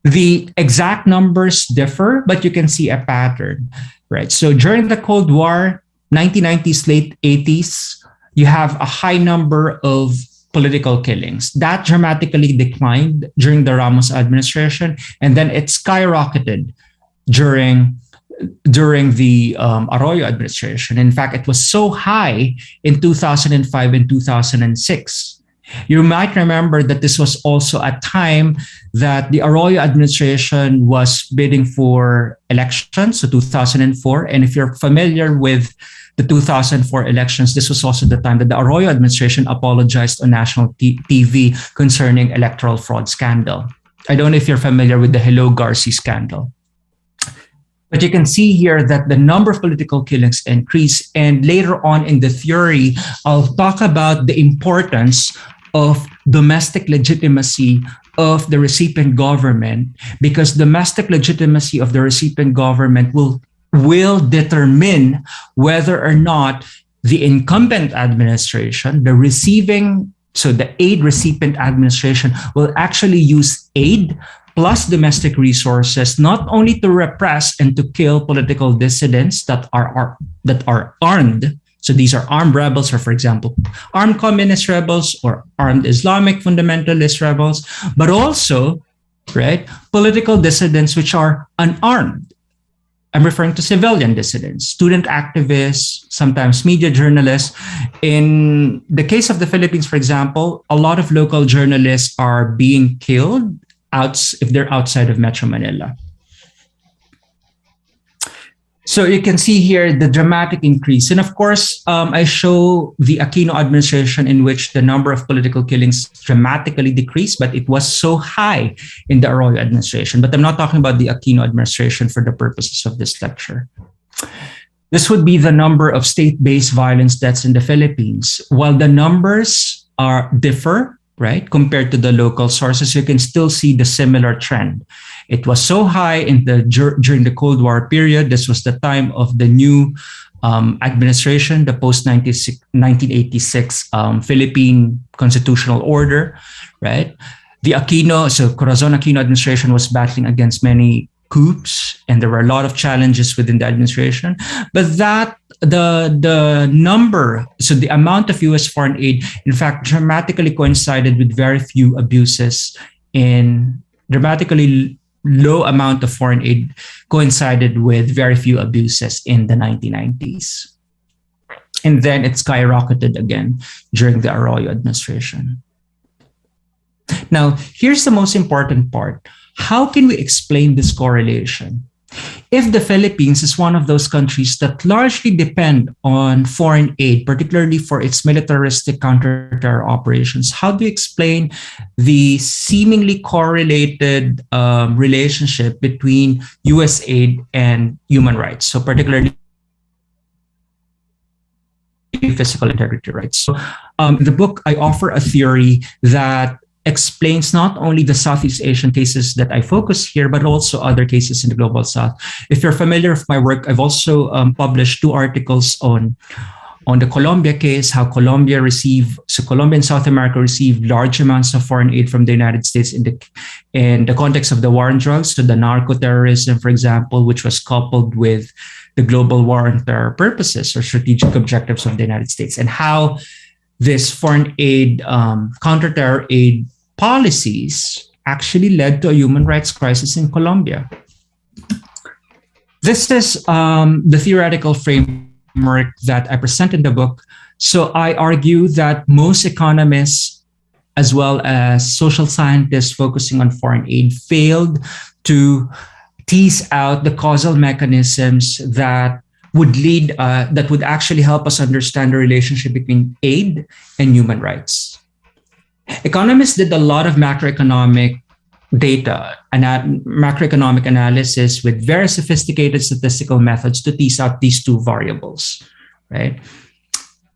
S4: the exact numbers differ, but you can see a pattern, right? So during the Cold War, 1990s, late 80s, you have a high number of political killings. That dramatically declined during the Ramos administration, and then it skyrocketed during the Arroyo administration. In fact, it was so high in 2005 and 2006. You might remember that this was also a time that the Arroyo administration was bidding for elections, so 2004. And if you're familiar with the 2004 elections, this was also the time that the Arroyo administration apologized on national TV concerning electoral fraud scandal. I don't know if you're familiar with the Hello Garci scandal. But you can see here that the number of political killings increased. And later on in the theory, I'll talk about the importance of domestic legitimacy of the recipient government, because domestic legitimacy of the recipient government will determine whether or not the incumbent administration, the aid recipient administration, will actually use aid plus domestic resources, not only to repress and to kill political dissidents that are armed. So these are armed rebels, or for example, armed communist rebels or armed Islamic fundamentalist rebels, but also, right, political dissidents which are unarmed. I'm referring to civilian dissidents, student activists, sometimes media journalists. In the case of the Philippines, for example, a lot of local journalists are being killed if they're outside of Metro Manila. So you can see here the dramatic increase. And of course, I show the Aquino administration in which the number of political killings dramatically decreased, but it was so high in the Arroyo administration. But I'm not talking about the Aquino administration for the purposes of this lecture. This would be the number of state-based violence deaths in the Philippines. While the numbers differ, right, compared to the local sources, you can still see the similar trend. It was so high during the Cold War period. This was the time of the new administration, the post-1986 Philippine Constitutional Order, right? The Corazon Aquino administration was battling against many coups, and there were a lot of challenges within the administration. But the number, so the amount of U.S. foreign aid, in fact, dramatically coincided with very few abuses. Dramatically low amount of foreign aid coincided with very few abuses in the 1990s. And then it skyrocketed again during the Arroyo administration. Now, here's the most important part. How can we explain this correlation? If the Philippines is one of those countries that largely depend on foreign aid, particularly for its militaristic counter-terror operations, how do you explain the seemingly correlated relationship between US aid and human rights? So particularly physical integrity rights. So in the book, I offer a theory that explains not only the Southeast Asian cases that I focus here, but also other cases in the Global South. If you're familiar with my work, I've also published 2 articles on the Colombia case, how Colombia and South America received large amounts of foreign aid from the United States in the context of the war on drugs, so the narco-terrorism, for example, which was coupled with the global war on terror purposes or strategic objectives of the United States, and how this foreign aid, counter-terror aid policies actually led to a human rights crisis in Colombia. This is the theoretical framework that I present in the book. So I argue that most economists, as well as social scientists focusing on foreign aid, failed to tease out the causal mechanisms that would actually help us understand the relationship between aid and human rights. Economists did a lot of macroeconomic data and macroeconomic analysis with very sophisticated statistical methods to tease out these 2 variables, right?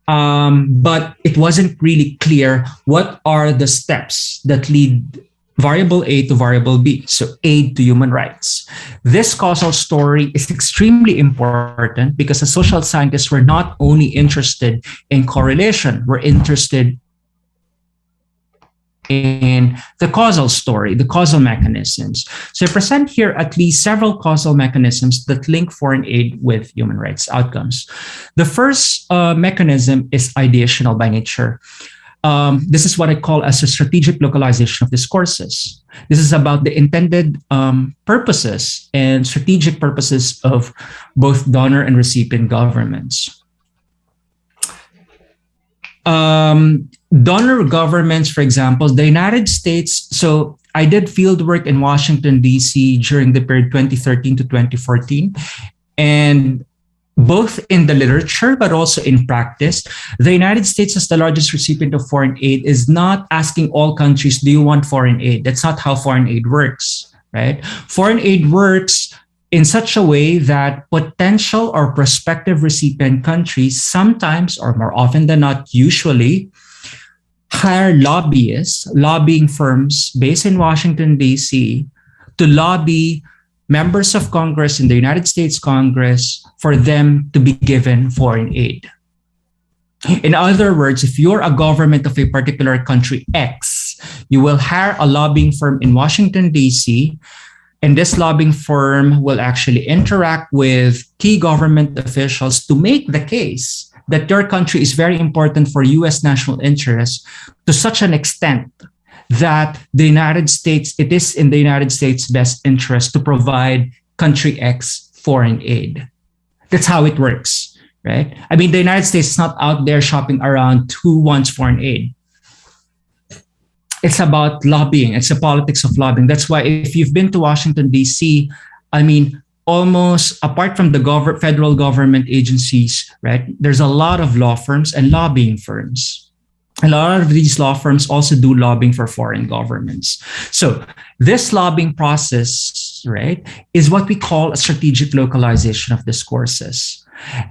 S4: But it wasn't really clear what are the steps that lead variable A to variable B, so aid to human rights. This causal story is extremely important because as social scientists, we're not only interested in correlation, we're interested in the causal story, the causal mechanisms. So I present here at least several causal mechanisms that link foreign aid with human rights outcomes. The first mechanism is ideational by nature. This is what I call as a strategic localization of discourses. This is about the intended purposes and strategic purposes of both donor and recipient governments. Donor governments, for example, the United States. So I did field work in Washington, D.C. during the period 2013 to 2014. And both in the literature, but also in practice, the United States, as the largest recipient of foreign aid, is not asking all countries, do you want foreign aid? That's not how foreign aid works, right? Foreign aid works in such a way that potential or prospective recipient countries sometimes, or more often than not, usually, hire lobbyists, lobbying firms based in Washington, D.C., to lobby members of Congress in the United States Congress for them to be given foreign aid. In other words, if you're a government of a particular country X, you will hire a lobbying firm in Washington, D.C., and this lobbying firm will actually interact with key government officials to make the case that your country is very important for US national interests to such an extent that the United States, it is in the United States' best interest to provide country X foreign aid. That's how it works, right? I mean, the United States is not out there shopping around who wants foreign aid. It's about lobbying. It's the politics of lobbying. That's why if you've been to Washington, D.C., I mean, almost apart from the federal government agencies, right, there's a lot of law firms and lobbying firms. A lot of these law firms also do lobbying for foreign governments. So this lobbying process, right, is what we call a strategic localization of discourses.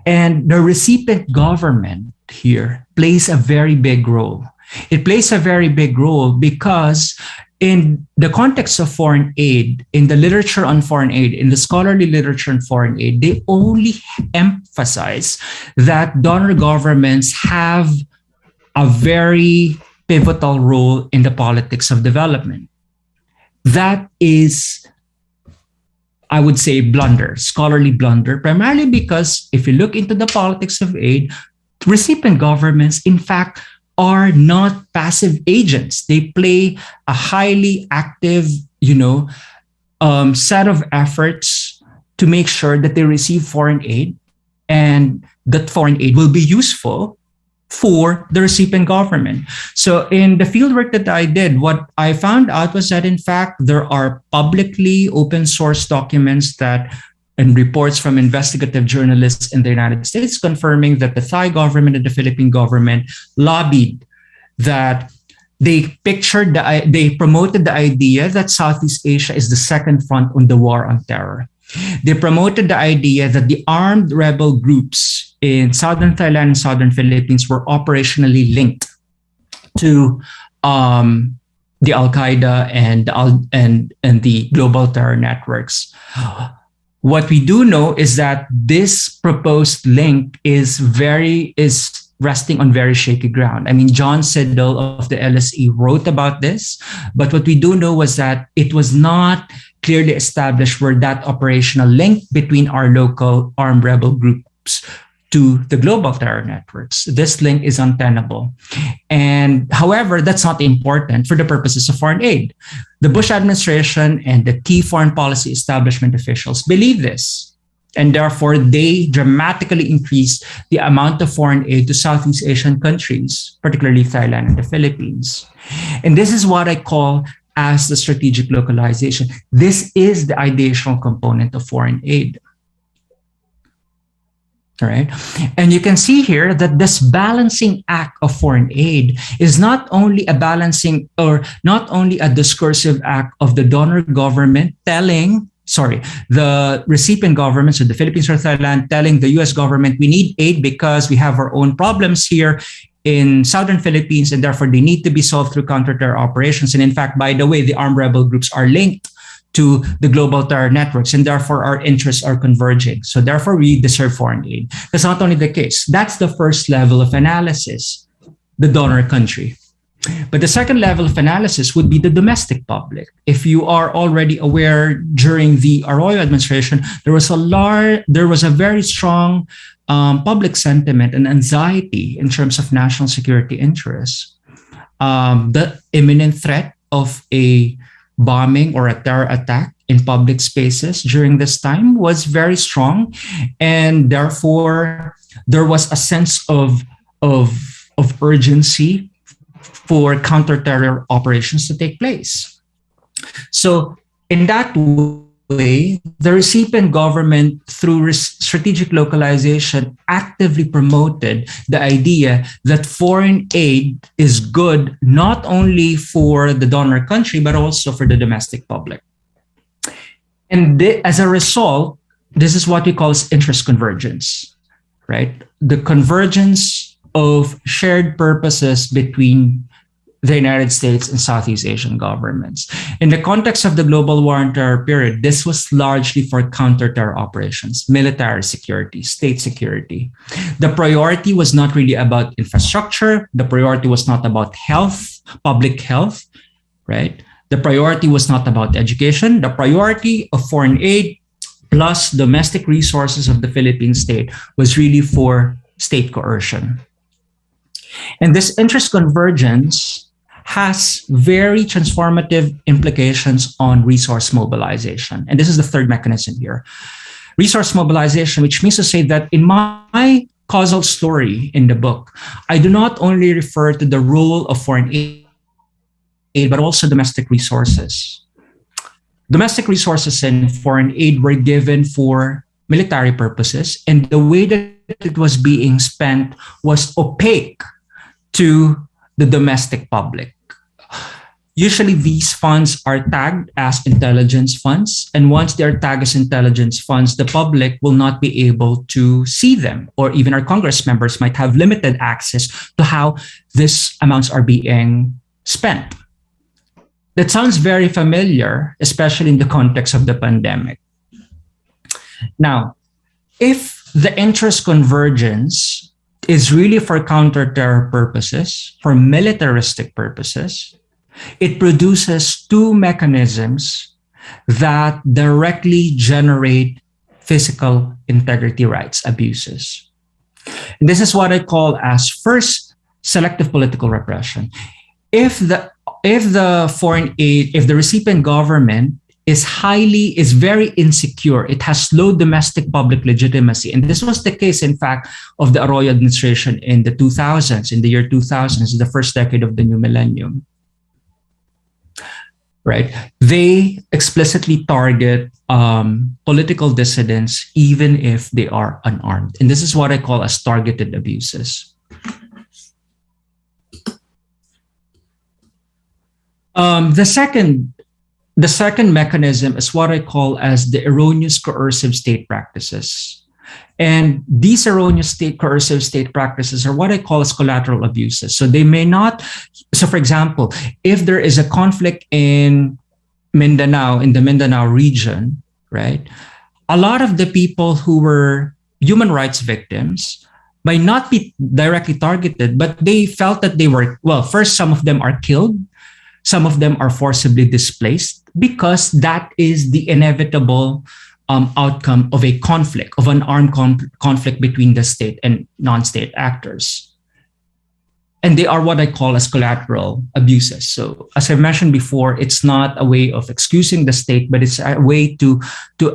S4: And the recipient government here plays a very big role. It plays a very big role because in the context of foreign aid, in the literature on foreign aid, in the scholarly literature on foreign aid, they only emphasize that donor governments have a very pivotal role in the politics of development. That is, I would say, blunder, scholarly blunder, primarily because if you look into the politics of aid, recipient governments, in fact, are not passive agents. They play a highly active, set of efforts to make sure that they receive foreign aid and that foreign aid will be useful for the recipient government. So in the fieldwork that I did, what I found out was that in fact, there are publicly open source documents and reports from investigative journalists in the United States confirming that the Thai government and the Philippine government lobbied that they promoted the idea that Southeast Asia is the second front on the war on terror. They promoted the idea that the armed rebel groups in southern Thailand and southern Philippines were operationally linked to the Al-Qaeda and the global terror networks. What we do know is that this proposed link is resting on very shaky ground. I mean, John Siddle of the LSE wrote about this, but what we do know was that it was not clearly established where that operational link between our local armed rebel groups to the global terror networks. This link is untenable. And however, that's not important for the purposes of foreign aid. The Bush administration and the key foreign policy establishment officials believe this. And therefore, they dramatically increased the amount of foreign aid to Southeast Asian countries, particularly Thailand and the Philippines. And this is what I call as the strategic localization. This is the ideational component of foreign aid. All right. And you can see here that this balancing act of foreign aid is not only a balancing or not only a discursive act of the donor government the recipient government, so the Philippines or Thailand, telling the US government, we need aid because we have our own problems here in southern Philippines, and therefore they need to be solved through counter-terror operations. And in fact, by the way, the armed rebel groups are linked to the global terror networks, and therefore our interests are converging. So therefore we deserve foreign aid. That's not only the case. That's the first level of analysis, the donor country. But the second level of analysis would be the domestic public. If you are already aware, during the Arroyo administration, there was a very strong public sentiment and anxiety in terms of national security interests. The imminent threat of a bombing or a terror attack in public spaces during this time was very strong, and therefore there was a sense of urgency for counter-terror operations to take place. So in that way, the recipient government, through strategic localization, actively promoted the idea that foreign aid is good not only for the donor country, but also for the domestic public. And as a result, this is what we call interest convergence, right? The convergence of shared purposes between the United States and Southeast Asian governments. In the context of the global war on terror period, this was largely for counter-terror operations, military security, state security. The priority was not really about infrastructure. The priority was not about health, public health, right? The priority was not about education. The priority of foreign aid plus domestic resources of the Philippine state was really for state coercion. And this interest convergence has very transformative implications on resource mobilization. And this is the third mechanism here. Resource mobilization, which means to say that in my causal story in the book, I do not only refer to the role of foreign aid, but also domestic resources. Domestic resources and foreign aid were given for military purposes, and the way that it was being spent was opaque to the domestic public. Usually these funds are tagged as intelligence funds, and once they're tagged as intelligence funds, the public will not be able to see them, or even our Congress members might have limited access to how these amounts are being spent. That sounds very familiar, especially in the context of the pandemic. Now, if the interest convergence is really for counter-terror purposes, for militaristic purposes, it produces two mechanisms that directly generate physical integrity rights abuses. And this is what I call as first, selective political repression. If the foreign aid, if the recipient government is very insecure, it has low domestic public legitimacy. And this was the case, in fact, of the Arroyo administration in the 2000s, in the year 2000, the first decade of the new millennium. Right? They explicitly target political dissidents, even if they are unarmed. And this is what I call as targeted abuses. The second mechanism is what I call as the erroneous coercive state practices. And these erroneous coercive state practices are what I call as collateral abuses. So they may not, so for example, if there is a conflict in Mindanao, in the Mindanao region, right, a lot of the people who were human rights victims might not be directly targeted, but they felt that they were, well, first, some of them are killed. Some of them are forcibly displaced because that is the inevitable outcome of a conflict, of an armed conflict between the state and non-state actors. And they are what I call as collateral abuses. So as I mentioned before, it's not a way of excusing the state, but it's a way to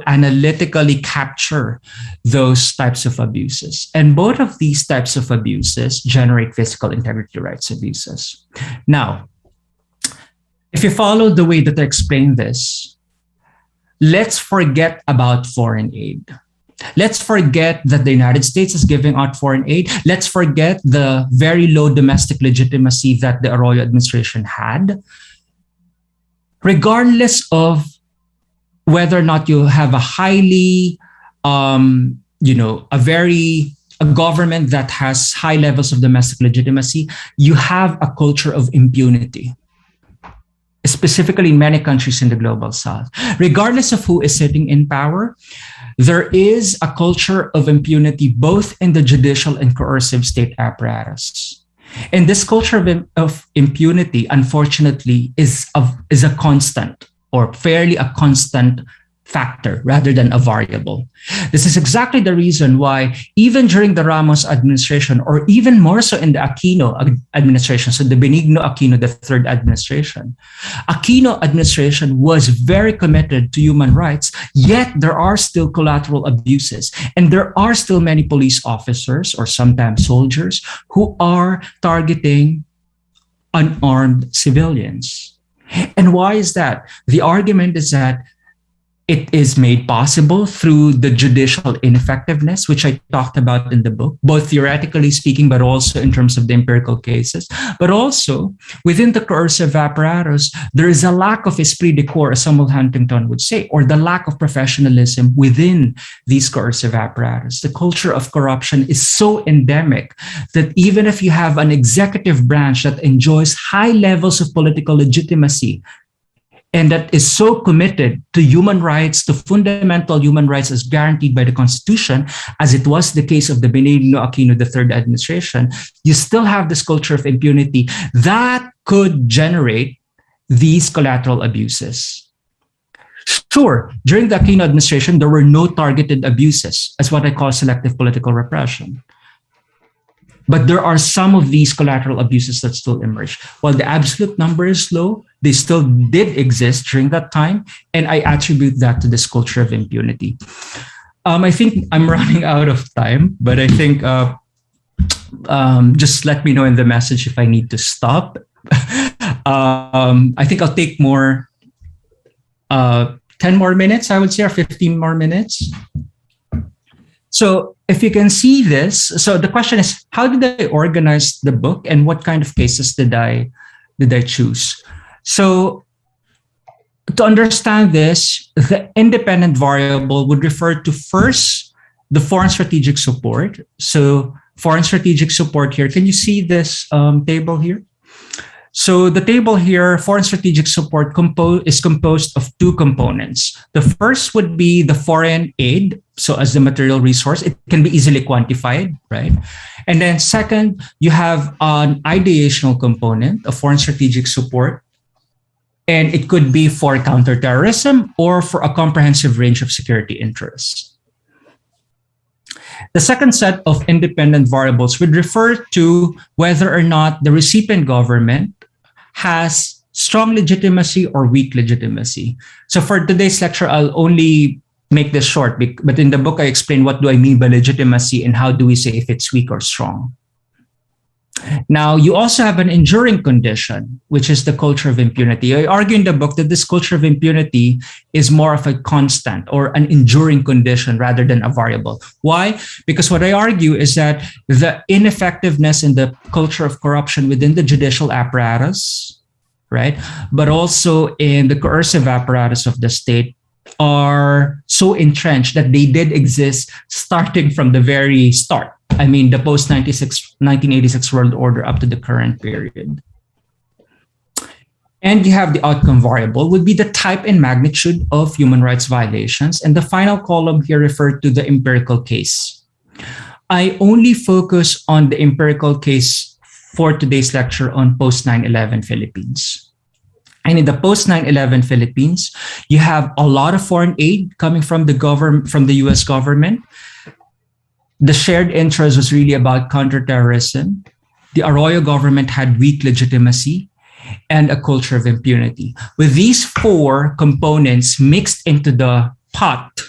S4: analytically capture those types of abuses. And both of these types of abuses generate physical integrity rights abuses. Now, if you follow the way that I explain this, let's forget about foreign aid. Let's forget that the United States is giving out foreign aid. Let's forget the very low domestic legitimacy that the Arroyo administration had. Regardless of whether or not you have a highly, a government that has high levels of domestic legitimacy, you have a culture of impunity, specifically in many countries in the global south. Regardless of who is sitting in power, there is a culture of impunity both in the judicial and coercive state apparatus. And this culture of impunity, unfortunately, is a constant, or fairly a constant factor rather than a variable. This is exactly the reason why, even during the Ramos administration, or even more so in the Aquino administration, so the Benigno Aquino III administration, Aquino administration was very committed to human rights, yet there are still collateral abuses. And there are still many police officers, or sometimes soldiers, who are targeting unarmed civilians. And why is that? The argument is that it is made possible through the judicial ineffectiveness, which I talked about in the book, both theoretically speaking, but also in terms of the empirical cases. But also within the coercive apparatus, there is a lack of esprit de corps, as Samuel Huntington would say, or the lack of professionalism within these coercive apparatus. The culture of corruption is so endemic that even if you have an executive branch that enjoys high levels of political legitimacy, and that is so committed to human rights, to fundamental human rights as guaranteed by the Constitution, as it was the case of the Benigno Aquino III administration, you still have this culture of impunity that could generate these collateral abuses. Sure, during the Aquino administration, there were no targeted abuses, as what I call selective political repression. But there are some of these collateral abuses that still emerge. While the absolute number is low, they still did exist during that time. And I attribute that to this culture of impunity. I think I'm running out of time, but I think just let me know in the message if I need to stop. I think I'll take 10 more minutes, I would say, or 15 more minutes. So if you can see this, so the question is, how did I organize the book and what kind of cases did I choose? So to understand this, the independent variable would refer to first the foreign strategic support. So foreign strategic support here, can you see this table here? So the table here, foreign strategic support is composed of two components. The first would be the foreign aid. So as the material resource, it can be easily quantified, right? And then second, you have an ideational component of foreign strategic support. And it could be for counterterrorism or for a comprehensive range of security interests. The second set of independent variables would refer to whether or not the recipient government has strong legitimacy or weak legitimacy. So for today's lecture, I'll only make this short, but in the book, I explain what do I mean by legitimacy and how do we say if it's weak or strong. Now, you also have an enduring condition, which is the culture of impunity. I argue in the book that this culture of impunity is more of a constant or an enduring condition rather than a variable. Why? Because what I argue is that the ineffectiveness in the culture of corruption within the judicial apparatus, right, but also in the coercive apparatus of the state are so entrenched that they did exist starting from the very start. I mean, the post-1986 world order up to the current period. And you have the outcome variable would be the type and magnitude of human rights violations. And the final column here referred to the empirical case. I only focus on the empirical case for today's lecture on post-9/11 Philippines. And in the post-9/11 Philippines, you have a lot of foreign aid coming from the government, from the US government. The shared interest was really about counterterrorism. The Arroyo government had weak legitimacy and a culture of impunity. With these four components mixed into the pot,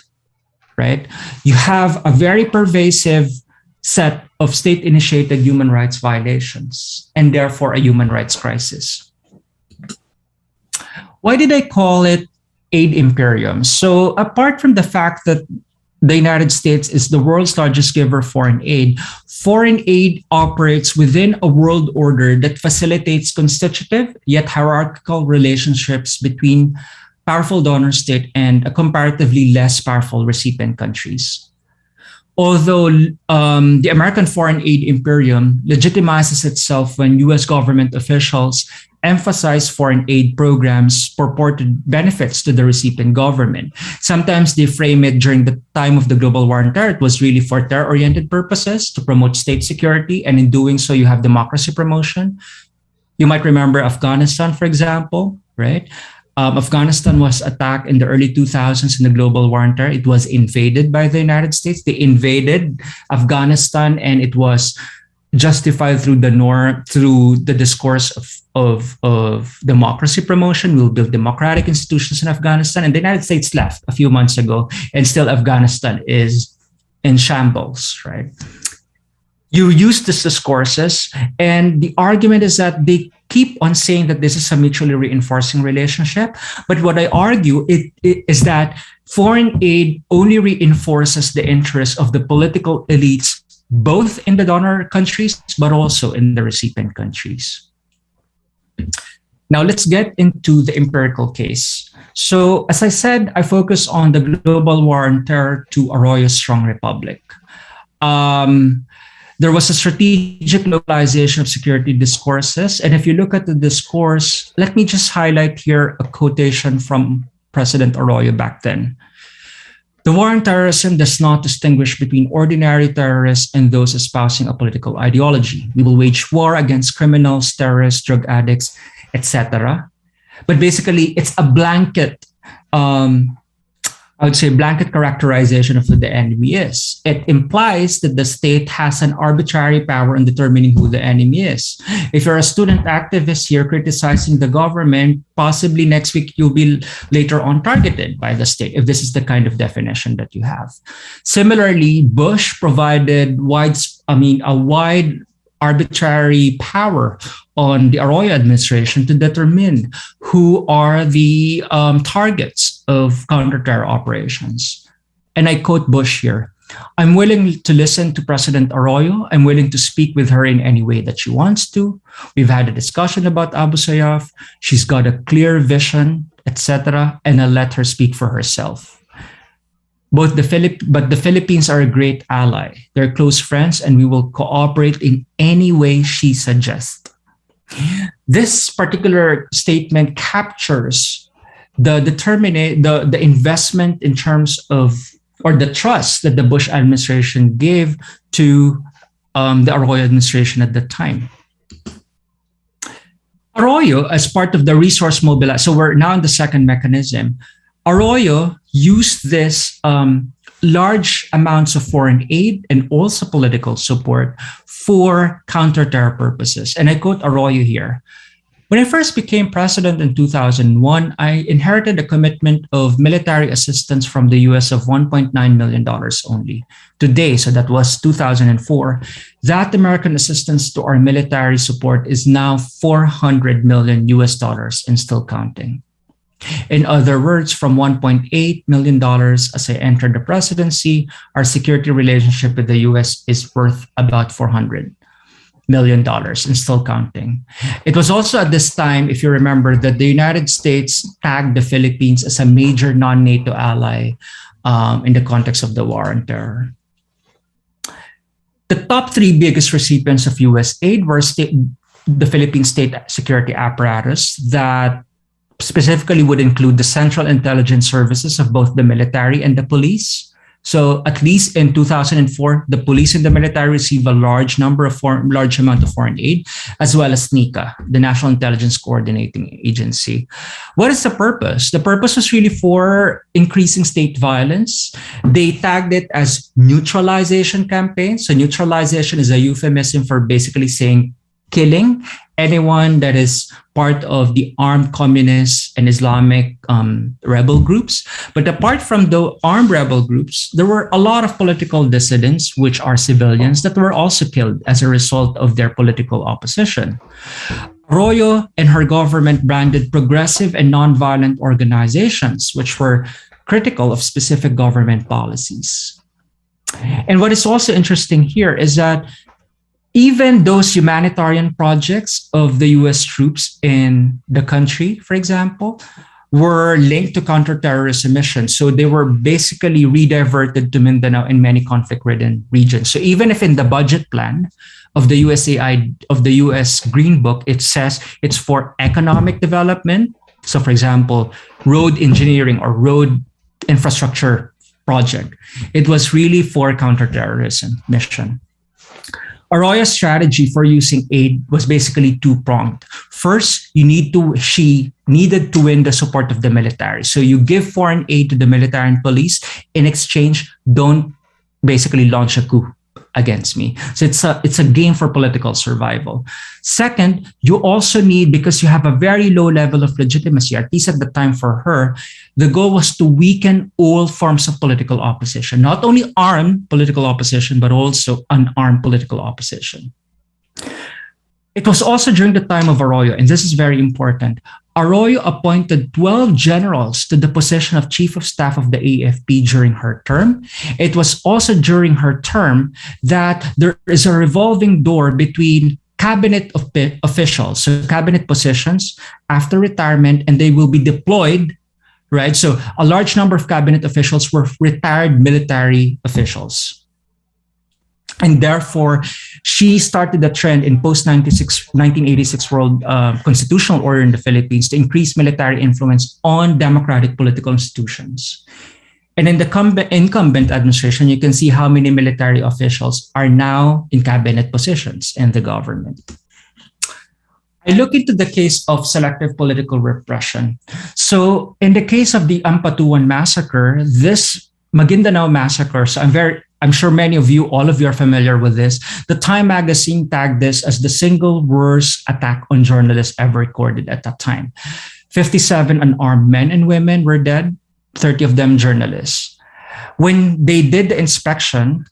S4: right, you have a very pervasive set of state-initiated human rights violations and therefore a human rights crisis. Why did I call it aid imperium? So apart from the fact that the United States is the world's largest giver of foreign aid operates within a world order that facilitates constitutive yet hierarchical relationships between powerful donor state and a comparatively less powerful recipient countries. Although the American foreign aid imperium legitimizes itself when US government officials emphasize foreign aid programs' purported benefits to the recipient government. Sometimes they frame it during the time of the global war on terror. It was really for terror-oriented purposes to promote state security, and in doing so, you have democracy promotion. You might remember Afghanistan, for example, right? Afghanistan was attacked in the early 2000s in the global war on terror. It was invaded by the United States. They invaded Afghanistan, and it was justified through the discourse of democracy promotion. We'll build democratic institutions in Afghanistan. And the United States left a few months ago, and still Afghanistan is in shambles, right? You use these discourses, and the argument is that they keep on saying that this is a mutually reinforcing relationship. But what I argue is that foreign aid only reinforces the interests of the political elites, both in the donor countries, but also in the recipient countries. Now, let's get into the empirical case. So, as I said, I focus on the global war on terror to Arroyo's strong republic. There was a strategic localization of security discourses. And if you look at the discourse, let me just highlight here a quotation from President Arroyo back then. The war on terrorism does not distinguish between ordinary terrorists and those espousing a political ideology. We will wage war against criminals, terrorists, drug addicts, etc. But basically, it's a blanket I would say blanket characterization of who the enemy is. It implies that the state has an arbitrary power in determining who the enemy is. If you're a student activist here criticizing the government, possibly next week you'll be later on targeted by the state, if this is the kind of definition that you have. Similarly, Bush provided a wide arbitrary power on the Arroyo administration to determine who are the targets of counter-terror operations. And I quote Bush here, "I'm willing to listen to President Arroyo. I'm willing to speak with her in any way that she wants to. We've had a discussion about Abu Sayyaf. She's got a clear vision, etc. And I'll let her speak for herself. But the Philippines are a great ally. They're close friends, and we will cooperate in any way she suggests." This particular statement captures the investment in terms of, or the trust that the Bush administration gave to the Arroyo administration at the time. Arroyo, as part of the resource mobilization, so we're now in the second mechanism. Arroyo used this large amounts of foreign aid and also political support for counter-terror purposes. And I quote Arroyo here. "When I first became president in 2001, I inherited a commitment of military assistance from the US of $1.9 million only. Today, so that was 2004, that American assistance to our military support is now $400 million and still counting. In other words, from $1.8 million as I entered the presidency, our security relationship with the US is worth about $400 million and still counting." It was also at this time, if you remember, that the United States tagged the Philippines as a major non-NATO ally in the context of the war on terror. The top three biggest recipients of US aid were the Philippine state security apparatus that specifically would include the central intelligence services of both the military and the police. So at least in 2004, the police and the military received a large amount of foreign aid, as well as NICA, the National Intelligence Coordinating Agency. What is the purpose? The purpose was really for increasing state violence. They tagged it as Neutralization Campaign. So neutralization is a euphemism for basically saying killing anyone that is part of the armed communist and Islamic rebel groups. But apart from the armed rebel groups, there were a lot of political dissidents, which are civilians, that were also killed as a result of their political opposition. Arroyo and her government branded progressive and nonviolent organizations, which were critical of specific government policies. And what is also interesting here is that even those humanitarian projects of the US troops in the country, for example, were linked to counterterrorism missions. So they were basically rediverted to Mindanao and many conflict-ridden regions. So even if in the budget plan of the USAID, of the US Green Book, it says it's for economic development. So for example, road engineering or road infrastructure project, it was really for counterterrorism mission. Arroyo's strategy for using aid was basically two-pronged. First, she needed to win the support of the military. So you give foreign aid to the military and police. In exchange, don't basically launch a coup against me. So it's a game for political survival. Second, you also need, because you have a very low level of legitimacy, at least at the time for her, the goal was to weaken all forms of political opposition, not only armed political opposition, but also unarmed political opposition. It was also during the time of Arroyo, and this is very important. Arroyo appointed 12 generals to the position of Chief of Staff of the AFP during her term. It was also during her term that there is a revolving door between cabinet officials, so cabinet positions after retirement, and they will be deployed, right? So a large number of cabinet officials were retired military officials. And therefore, she started a trend in post-1986 world constitutional order in the Philippines to increase military influence on democratic political institutions. And in the incumbent administration, you can see how many military officials are now in cabinet positions in the government. I look into the case of selective political repression. So in the case of the Ampatuan massacre, this Maguindanao massacre, so I'm sure many of you, all of you are familiar with this. The Time magazine tagged this as the single worst attack on journalists ever recorded at that time. 57 unarmed men and women were dead, 30 of them journalists. When they did the inspection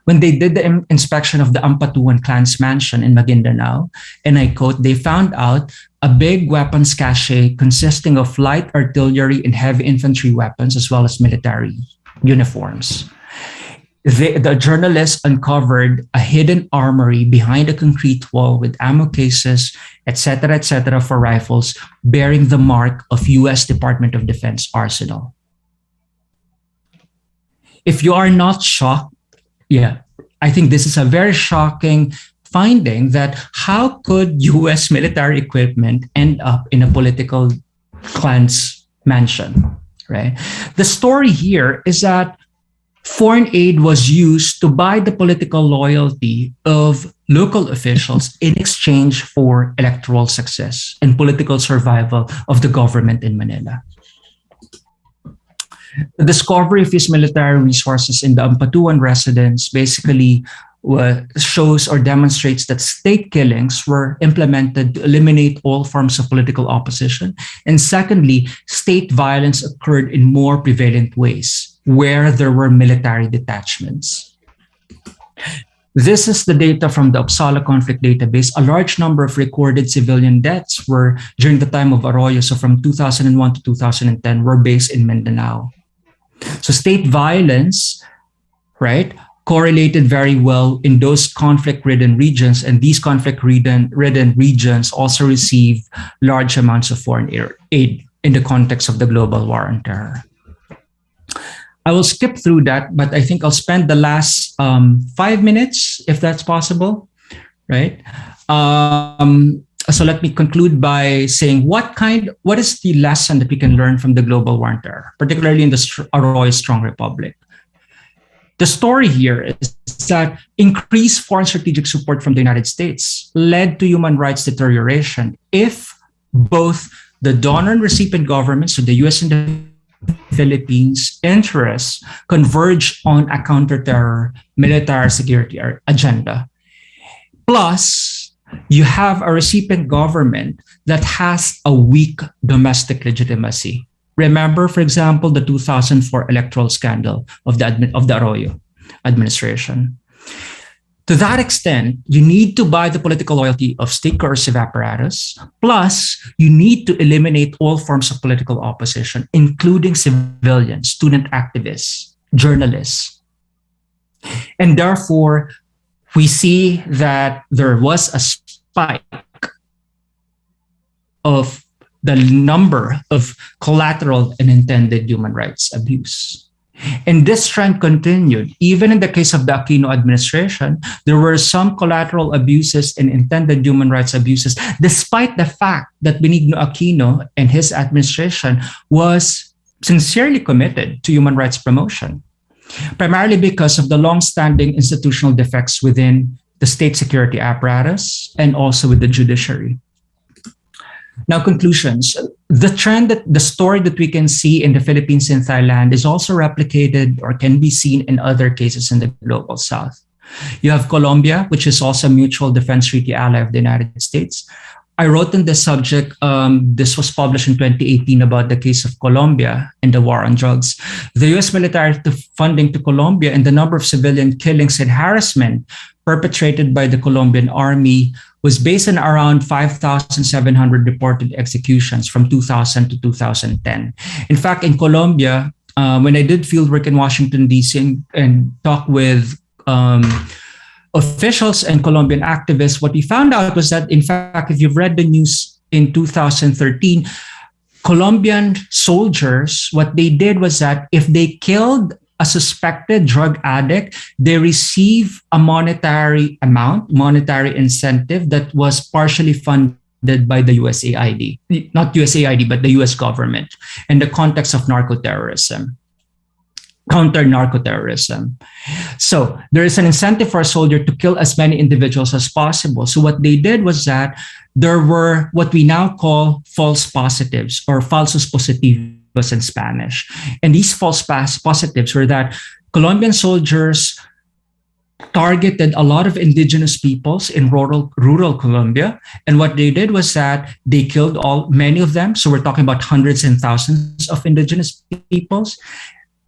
S4: of the Ampatuan clan's mansion in Maguindanao, and I quote, they found out a big weapons cache consisting of light artillery and heavy infantry weapons, as well as military uniforms. The journalists uncovered a hidden armory behind a concrete wall with ammo cases, etc., for rifles, bearing the mark of U.S. Department of Defense arsenal. If you are not shocked, I think this is a very shocking finding that how could U.S. military equipment end up in a political clan's mansion, right? The story here is that foreign aid was used to buy the political loyalty of local officials in exchange for electoral success and political survival of the government in Manila. The discovery of these military resources in the Ampatuan residence basically shows or demonstrates that state killings were implemented to eliminate all forms of political opposition. And secondly, state violence occurred in more prevalent ways, where there were military detachments. This is the data from the Uppsala conflict database. A large number of recorded civilian deaths were during the time of Arroyo, so from 2001 to 2010, were based in Mindanao. So state violence, right, correlated very well in those conflict-ridden regions, and these conflict-ridden regions also receive large amounts of foreign aid in the context of the global war on terror. I will skip through that, but I think I'll spend the last 5 minutes, if that's possible, right? So let me conclude by saying what is the lesson that we can learn from the global war on terror, particularly in the Arroyo Strong Republic? The story here is that increased foreign strategic support from the United States led to human rights deterioration if both the donor and recipient governments, so the US and the Philippines' interests converge on a counter-terror military security agenda. Plus, you have a recipient government that has a weak domestic legitimacy. Remember, for example, the 2004 electoral scandal of the Arroyo administration. To that extent, you need to buy the political loyalty of state coercive apparatus. Plus, you need to eliminate all forms of political opposition, including civilians, student activists, journalists. And therefore, we see that there was a spike of the number of collateral and intended human rights abuse. And this trend continued. Even in the case of the Aquino administration, there were some collateral abuses and intended human rights abuses, despite the fact that Benigno Aquino and his administration was sincerely committed to human rights promotion, primarily because of the long-standing institutional defects within the state security apparatus and also with the judiciary. Now, conclusions. The story that we can see in the Philippines and Thailand is also replicated or can be seen in other cases in the global south. You have Colombia, which is also a mutual defense treaty ally of the United States. I wrote on this subject, this was published in 2018 about the case of Colombia and the war on drugs. The US military funding to Colombia and the number of civilian killings and harassment perpetrated by the Colombian army was based on around 5,700 reported executions from 2000 to 2010. In fact, in Colombia, when I did fieldwork in Washington, D.C. and talked with officials and Colombian activists, what we found out was that, in fact, if you've read the news in 2013, Colombian soldiers, what they did was that if they killed a suspected drug addict, they receive a monetary incentive that was partially funded by the USAID, not USAID, but the US government in the context of counter-narcoterrorism. So there is an incentive for a soldier to kill as many individuals as possible. So what they did was that there were what we now call false positives or falsos positivos in Spanish. And these false positives were that Colombian soldiers targeted a lot of indigenous peoples in rural Colombia. And what they did was that they killed many of them. So we're talking about hundreds and thousands of indigenous peoples.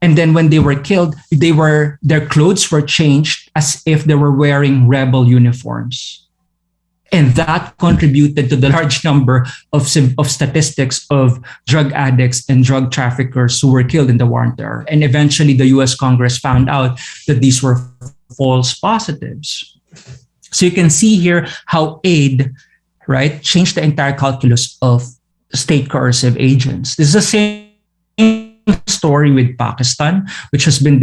S4: And then when they were killed, their clothes were changed as if they were wearing rebel uniforms. And that contributed to the large number of statistics of drug addicts and drug traffickers who were killed in the war on terror. And eventually the US Congress found out that these were false positives. So you can see here how aid, right, changed the entire calculus of state coercive agents. This is the same story with Pakistan, which has been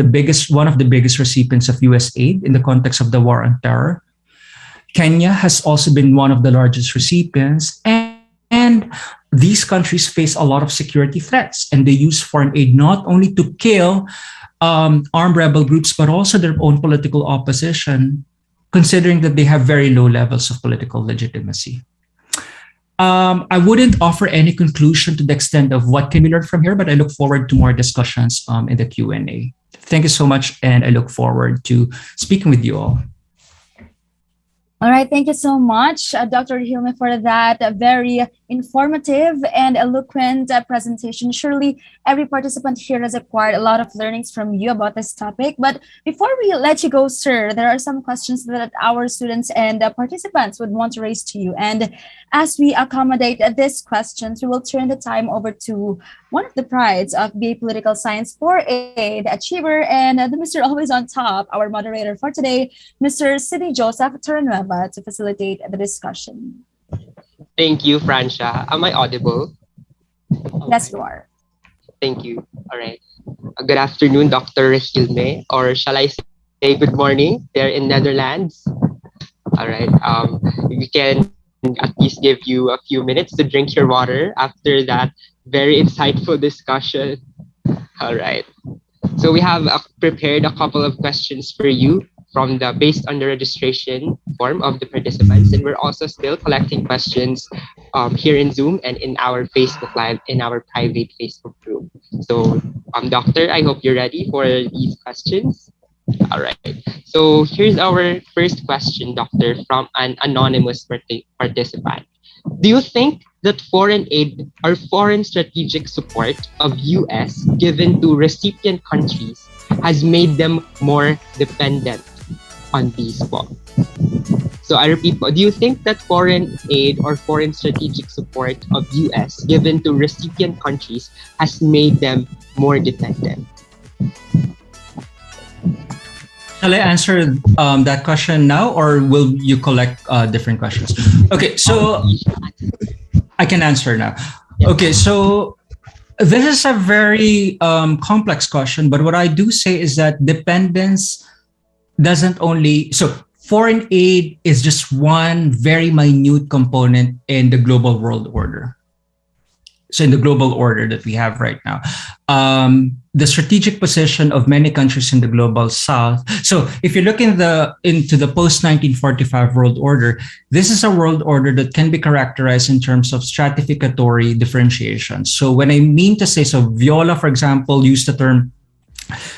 S4: one of the biggest recipients of US aid in the context of the war on terror. Kenya has also been one of the largest recipients, and these countries face a lot of security threats, and they use foreign aid not only to kill armed rebel groups, but also their own political opposition, considering that they have very low levels of political legitimacy. I wouldn't offer any conclusion to the extent of what can be learned from here, but I look forward to more discussions in the Q&A. Thank you so much, and I look forward to speaking with you all.
S1: All right, thank you so much, Dr. Regilme, for that very informative and eloquent presentation. Surely every participant here has acquired a lot of learnings from you about this topic. But before we let you go, sir, there are some questions that our students and participants would want to raise to you. And as we accommodate these questions, we will turn the time over to one of the prides of BA Political Science 4A, the achiever, and the Mr. Always on Top, our moderator for today, Mr. Sidney Joseph Terranueva, to facilitate the discussion.
S5: Thank you, Francia. Am I audible?
S1: Yes, you are.
S5: Thank you. All right. Good afternoon, Dr. Regilme, or shall I say good morning there in Netherlands? All right. We can at least give you a few minutes to drink your water after that very insightful discussion. All right. So we have prepared a couple of questions for you based on the registration form of the participants, and we're also still collecting questions here in Zoom and in our Facebook Live in our private Facebook group. So, Doctor, I hope you're ready for these questions. All right. So here's our first question, Doctor, from an anonymous participant. Do you think that foreign aid or foreign strategic support of US given to recipient countries has made them more dependent on these bonds? So I repeat, do you think that foreign aid or foreign strategic support of US given to recipient countries has made them more dependent?
S4: Shall I answer that question now, or will you collect different questions? Okay, so I can answer now. Okay, so this is a very complex question, but what I do say is that dependence doesn't only, so foreign aid is just one very minute component in the global world order. So in the global order that we have right now, the strategic position of many countries in the global south. So if you look into the post 1945 world order, this is a world order that can be characterized in terms of stratificatory differentiation. So when I mean to say, so Viola, for example, used the term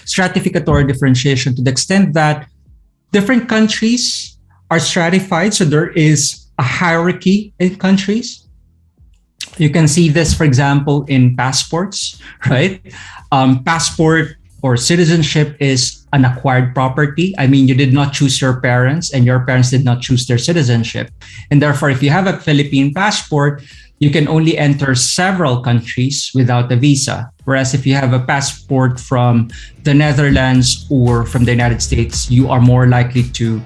S4: stratificatory differentiation to the extent that different countries are stratified. So there is a hierarchy in countries. You can see this, for example, in passports, right? Passport or citizenship is an acquired property. I mean, you did not choose your parents and your parents did not choose their citizenship. And therefore, if you have a Philippine passport, you can only enter several countries without a visa. Whereas if you have a passport from the Netherlands or from the United States, you are more likely to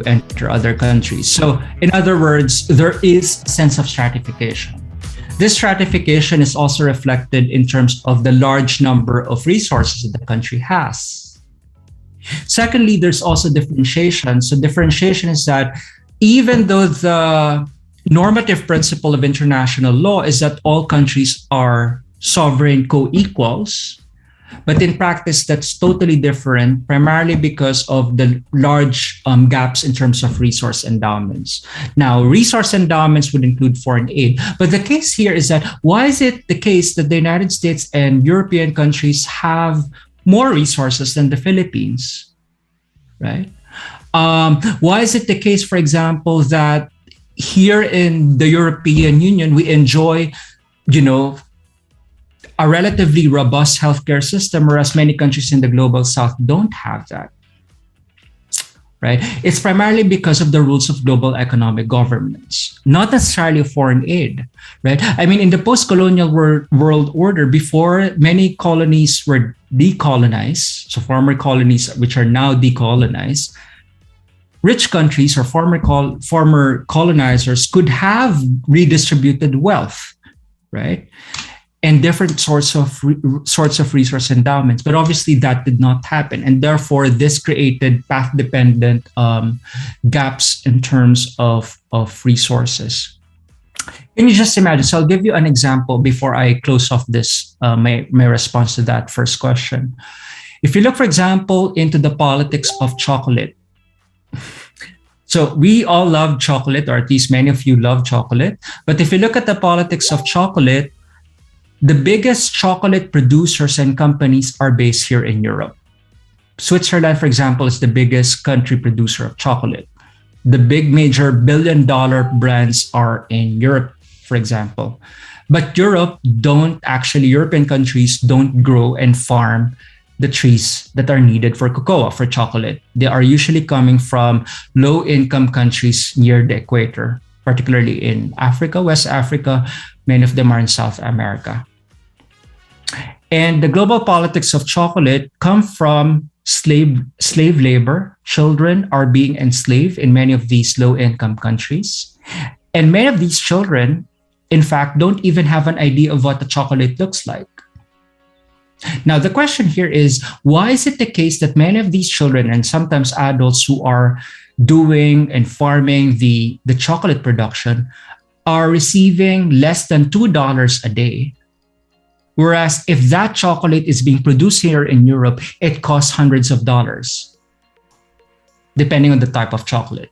S4: enter other countries. So in other words, there is a sense of stratification. This stratification is also reflected in terms of the large number of resources that the country has. Secondly, there's also differentiation. So differentiation is that even though the normative principle of international law is that all countries are sovereign co-equals, but in practice, that's totally different, primarily because of the large gaps in terms of resource endowments. Now, resource endowments would include foreign aid. But the case here is that why is it the case that the United States and European countries have more resources than the Philippines, right? Why is it the case, for example, that here in the European Union, we enjoy, a relatively robust healthcare system, whereas many countries in the global south don't have that, right? It's primarily because of the rules of global economic governance, not necessarily foreign aid, right? I mean, in the post-colonial world order, before many colonies were decolonized, so former colonies which are now decolonized, rich countries or former colonizers could have redistributed wealth, right? And different sorts of resource endowments. But obviously that did not happen. And therefore, this created path-dependent gaps in terms of resources. Can you just imagine? So I'll give you an example before I close off this, my response to that first question. If you look, for example, into the politics of chocolate. So we all love chocolate, or at least many of you love chocolate. But if you look at the politics of chocolate, the biggest chocolate producers and companies are based here in Europe. Switzerland, for example, is the biggest country producer of chocolate. The big major billion-dollar brands are in Europe, for example. But European countries don't grow and farm the trees that are needed for cocoa, for chocolate. They are usually coming from low-income countries near the equator, particularly in Africa, West Africa. Many of them are in South America. And the global politics of chocolate come from slave labor. Children are being enslaved in many of these low-income countries. And many of these children, in fact, don't even have an idea of what the chocolate looks like. Now, the question here is, why is it the case that many of these children and sometimes adults who are doing and farming the chocolate production are receiving less than $2 a day? Whereas if that chocolate is being produced here in Europe, it costs hundreds of dollars, depending on the type of chocolate.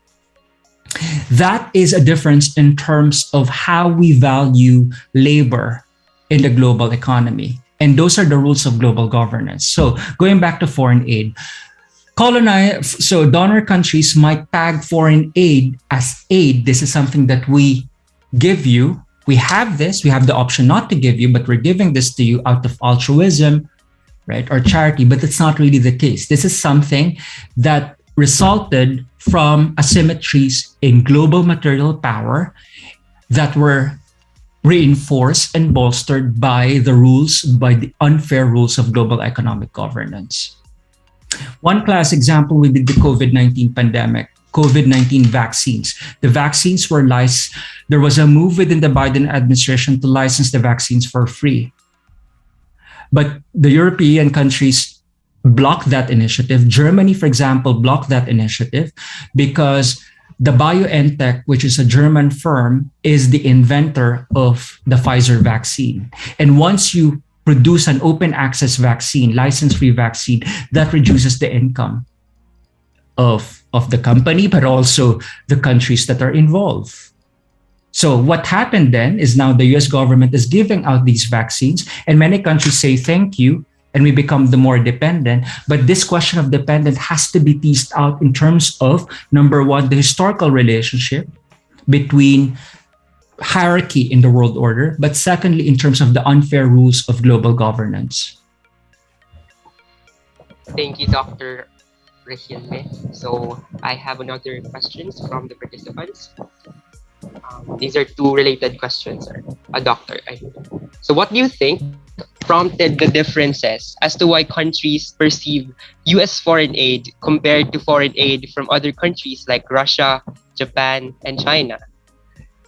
S4: That is a difference in terms of how we value labor in the global economy. And those are the rules of global governance. So going back to foreign aid, donor countries might tag foreign aid as aid. This is something that we give you. We have this, we have the option not to give you, but we're giving this to you out of altruism, right, or charity, but it's not really the case. This is something that resulted from asymmetries in global material power that were reinforced and bolstered by the unfair rules of global economic governance. One class example would be the COVID-19 pandemic. COVID-19 vaccines. The vaccines were licensed. There was a move within the Biden administration to license the vaccines for free. But the European countries blocked that initiative. Germany, for example, blocked that initiative because the BioNTech, which is a German firm, is the inventor of the Pfizer vaccine. And once you produce an open access vaccine, license-free vaccine, that reduces the income of the company, but also the countries that are involved. So what happened then is now the US government is giving out these vaccines, and many countries say thank you, and we become the more dependent. But this question of dependence has to be teased out in terms of, number one, the historical relationship between hierarchy in the world order, but secondly, in terms of the unfair rules of global governance.
S5: Thank you, Dr. Regilme. So I have another questions from the participants. These are two related questions, sir. A doctor, I mean. So what do you think prompted the differences as to why countries perceive US foreign aid compared to foreign aid from other countries like Russia, Japan, and China?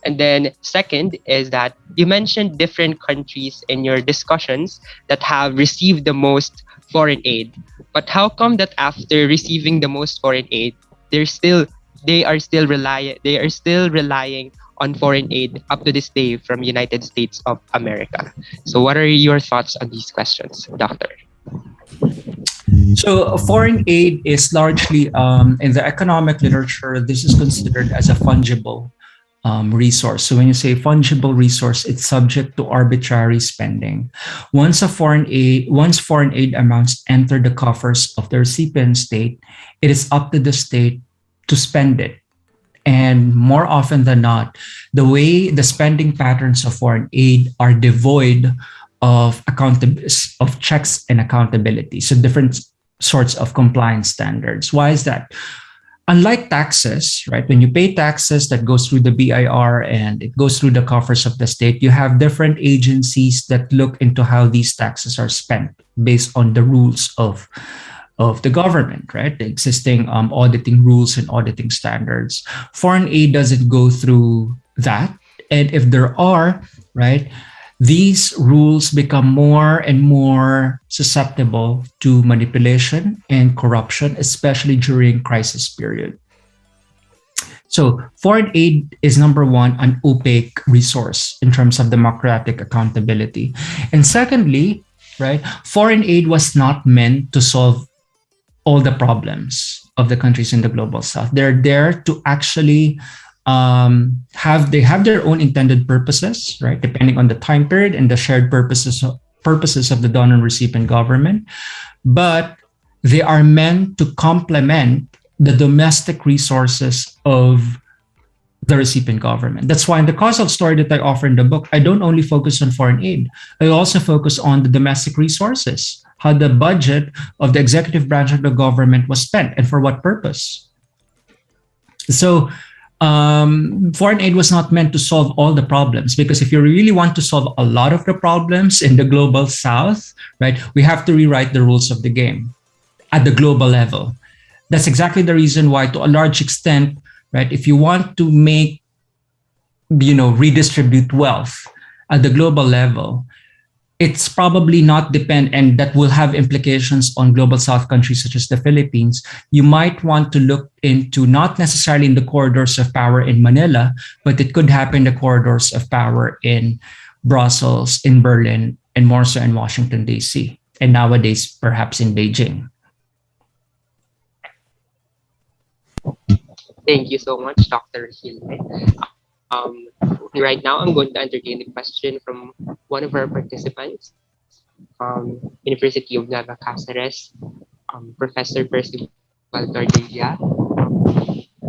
S5: And then second is that you mentioned different countries in your discussions that have received the most foreign aid. But how come that after receiving the most foreign aid, they are still relying on foreign aid up to this day from United States of America? So what are your thoughts on these questions, Doctor?
S4: So foreign aid is largely, in the economic literature, this is considered as a fungible resource. So when you say fungible resource, it's subject to arbitrary spending. Once foreign aid amounts enter the coffers of the recipient state, it is up to the state to spend it. And more often than not, the way the spending patterns of foreign aid are devoid of checks and accountability. So different sorts of compliance standards. Why is that? Unlike taxes, right? When you pay taxes, that goes through the BIR and it goes through the coffers of the state. You have different agencies that look into how these taxes are spent based on the rules of the government, right? The existing auditing rules and auditing standards. Foreign aid doesn't go through that. And if there are, right, these rules become more and more susceptible to manipulation and corruption, especially during crisis period. So foreign aid is, number one, an opaque resource in terms of democratic accountability. And secondly, right, foreign aid was not meant to solve all the problems of the countries in the global south. They're there to actually have their own intended purposes, right? Depending on the time period and the shared purposes of the donor and recipient government. But they are meant to complement the domestic resources of the recipient government. That's why in the causal story that I offer in the book, I don't only focus on foreign aid. I also focus on the domestic resources, how the budget of the executive branch of the government was spent and for what purpose. So foreign aid was not meant to solve all the problems, because if you really want to solve a lot of the problems in the global south, right, we have to rewrite the rules of the game at the global level. That's exactly the reason why, to a large extent, right, if you want to make, redistribute wealth at the global level, it's probably not and that will have implications on global south countries such as the Philippines. You might want to look into not necessarily in the corridors of power in Manila, but it could happen in the corridors of power in Brussels, in Berlin, and more so in Washington, D.C., and nowadays perhaps in Beijing.
S5: Thank you so much, Dr. Regilme. Right now, I'm going to entertain a question from one of our participants, University of Nueva Cáceres, Professor Percival Gardelia.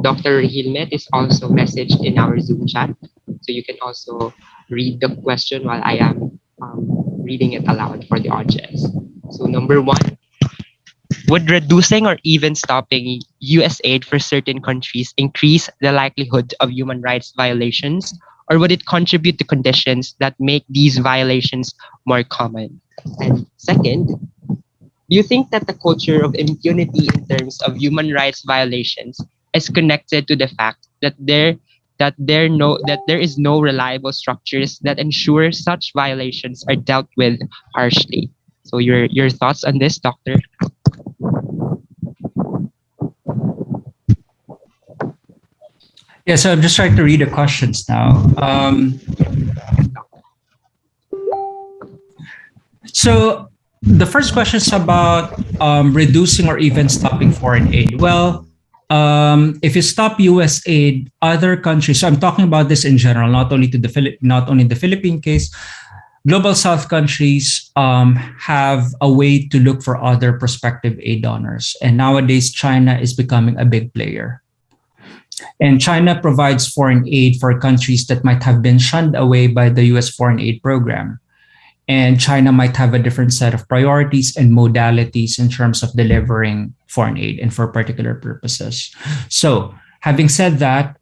S5: Dr. Regilme is also messaged in our Zoom chat, so you can also read the question while I am reading it aloud for the audience. So number one, would reducing or even stopping US aid for certain countries increase the likelihood of human rights violations, or would it contribute to conditions that make these violations more common? And second, do you think that the culture of impunity in terms of human rights violations is connected to the fact that there is no reliable structures that ensure such violations are dealt with harshly. So your thoughts on this, Doctor?
S4: Yeah, so I'm just trying to read the questions now. So the first question is about reducing or even stopping foreign aid. Well, if you stop U.S. aid, other countries. So I'm talking about this in general, not only to the not only the Philippine case. Global South countries have a way to look for other prospective aid donors, and nowadays China is becoming a big player. And China provides foreign aid for countries that might have been shunned away by the US foreign aid program. And China might have a different set of priorities and modalities in terms of delivering foreign aid and for particular purposes. So, having said that,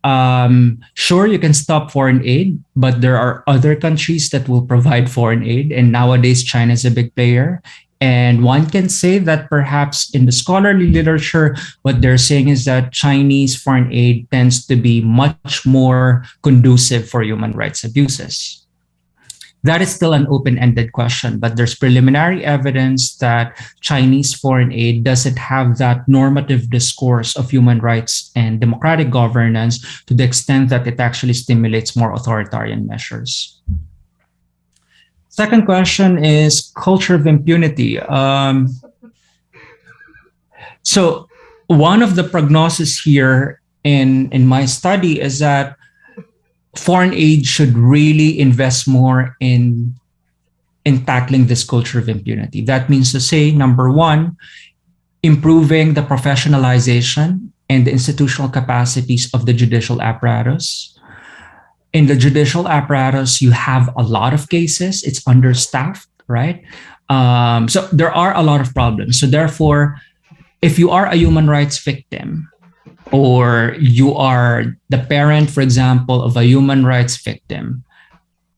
S4: sure, you can stop foreign aid, but there are other countries that will provide foreign aid. And nowadays, China is a big player. And one can say that perhaps in the scholarly literature, what they're saying is that Chinese foreign aid tends to be much more conducive for human rights abuses. That is still an open ended question, but there's preliminary evidence that Chinese foreign aid doesn't have that normative discourse of human rights and democratic governance to the extent that it actually stimulates more authoritarian measures. Second question is culture of impunity. So, one of the prognoses here in my study is that foreign aid should really invest more in tackling this culture of impunity. That means to say, number one, improving the professionalization and the institutional capacities of the judicial apparatus. In the judicial apparatus, you have a lot of cases, it's understaffed, right? So there are a lot of problems. So therefore, if you are a human rights victim, or you are the parent, for example, of a human rights victim,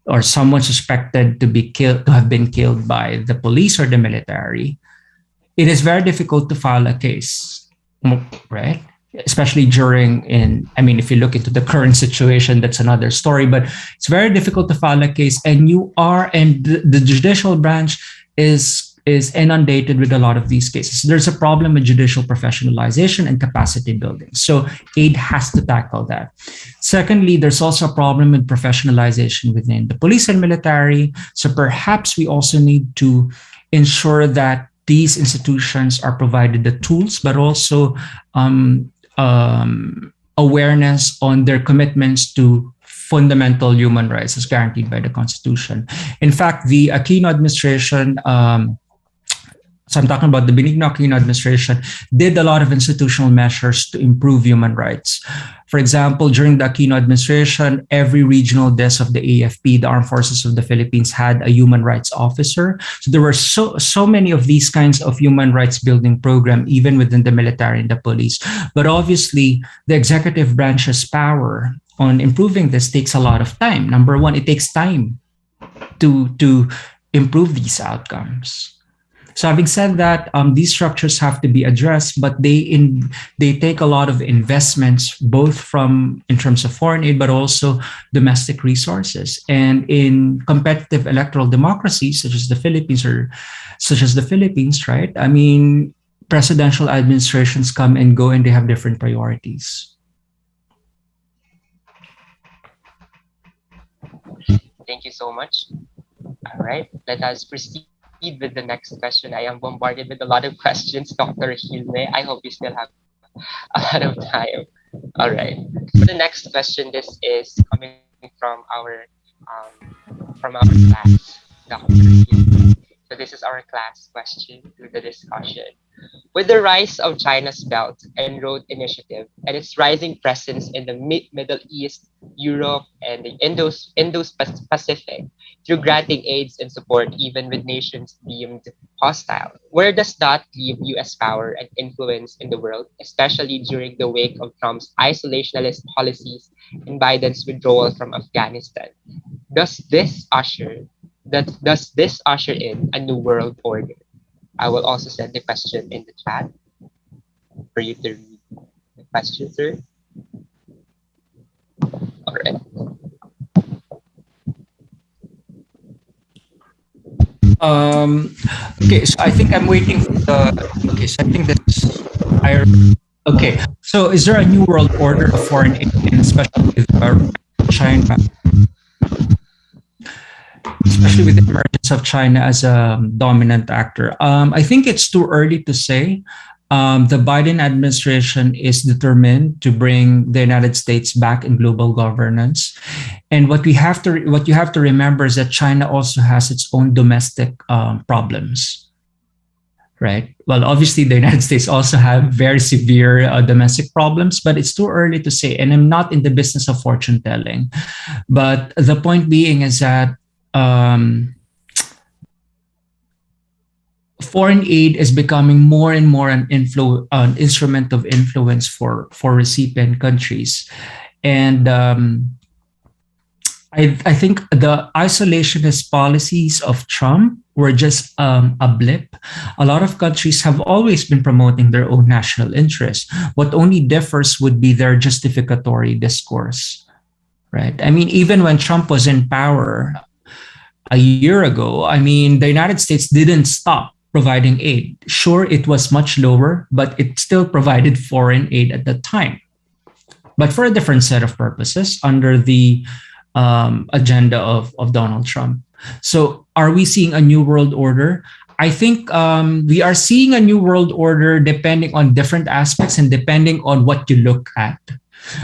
S4: or someone suspected to be killed, to have been killed by the police or the military, it is very difficult to file a case, right? Especially I mean, if you look into the current situation, that's another story, but it's very difficult to file a case. And the judicial branch is inundated with a lot of these cases. There's a problem with judicial professionalization and capacity building. So aid has to tackle that. Secondly, there's also a problem with professionalization within the police and military. So perhaps we also need to ensure that these institutions are provided the tools, but also awareness on their commitments to fundamental human rights as guaranteed by the Constitution. In fact, the Aquino administration, so I'm talking about the Benigno Aquino administration, did a lot of institutional measures to improve human rights. For example, during the Aquino administration, every regional desk of the AFP, the Armed Forces of the Philippines, had a human rights officer. So there were so many of these kinds of human rights building program, even within the military and the police. But obviously, the executive branch's power on improving this takes a lot of time. Number one, it takes time to improve these outcomes. So having said that, these structures have to be addressed, but they take a lot of investments, both from in terms of foreign aid, but also domestic resources. And in competitive electoral democracies such as the Philippines, right? I mean, presidential administrations come and go, and they have different priorities.
S5: Thank you so much. All right, let us proceed with the next question. I am bombarded with a lot of questions, Dr. Regilme. I hope we still have a lot of time. All right. For the next question, this is coming from our class, Dr. Regilme. So this is our class question to the discussion. With the rise of China's Belt and Road Initiative and its rising presence in the Middle East, Europe, and the Indo-Pacific, through granting aids and support even with nations deemed hostile, where does that leave U.S. power and influence in the world, especially during the wake of Trump's isolationist policies and Biden's withdrawal from Afghanistan? Does this usher in a new world order? I will also send the question in the chat for you to read. question, sir? All right.
S4: Um, okay, so I think I'm waiting for the. Okay, so I think that's. I okay. So is there a new world order of foreign aid, and especially with China, especially with the emergence of China as a dominant actor? I think it's too early to say. The Biden administration is determined to bring the United States back in global governance, and what you have to remember is that China also has its own domestic problems, right? Well, obviously, the United States also have very severe domestic problems, but it's too early to say. And I'm not in the business of fortune telling. But the point being is that um, foreign aid is becoming more and more an instrument of influence for recipient countries. And I think the isolationist policies of Trump were just a blip. A lot of countries have always been promoting their own national interest. What only differs would be their justificatory discourse, right? I mean, even when Trump was in power a year ago, I mean, the United States didn't stop providing aid. Sure, it was much lower, but it still provided foreign aid at the time, but for a different set of purposes under the agenda of Donald Trump. So, are we seeing a new world order? I think we are seeing a new world order depending on different aspects and depending on what you look at.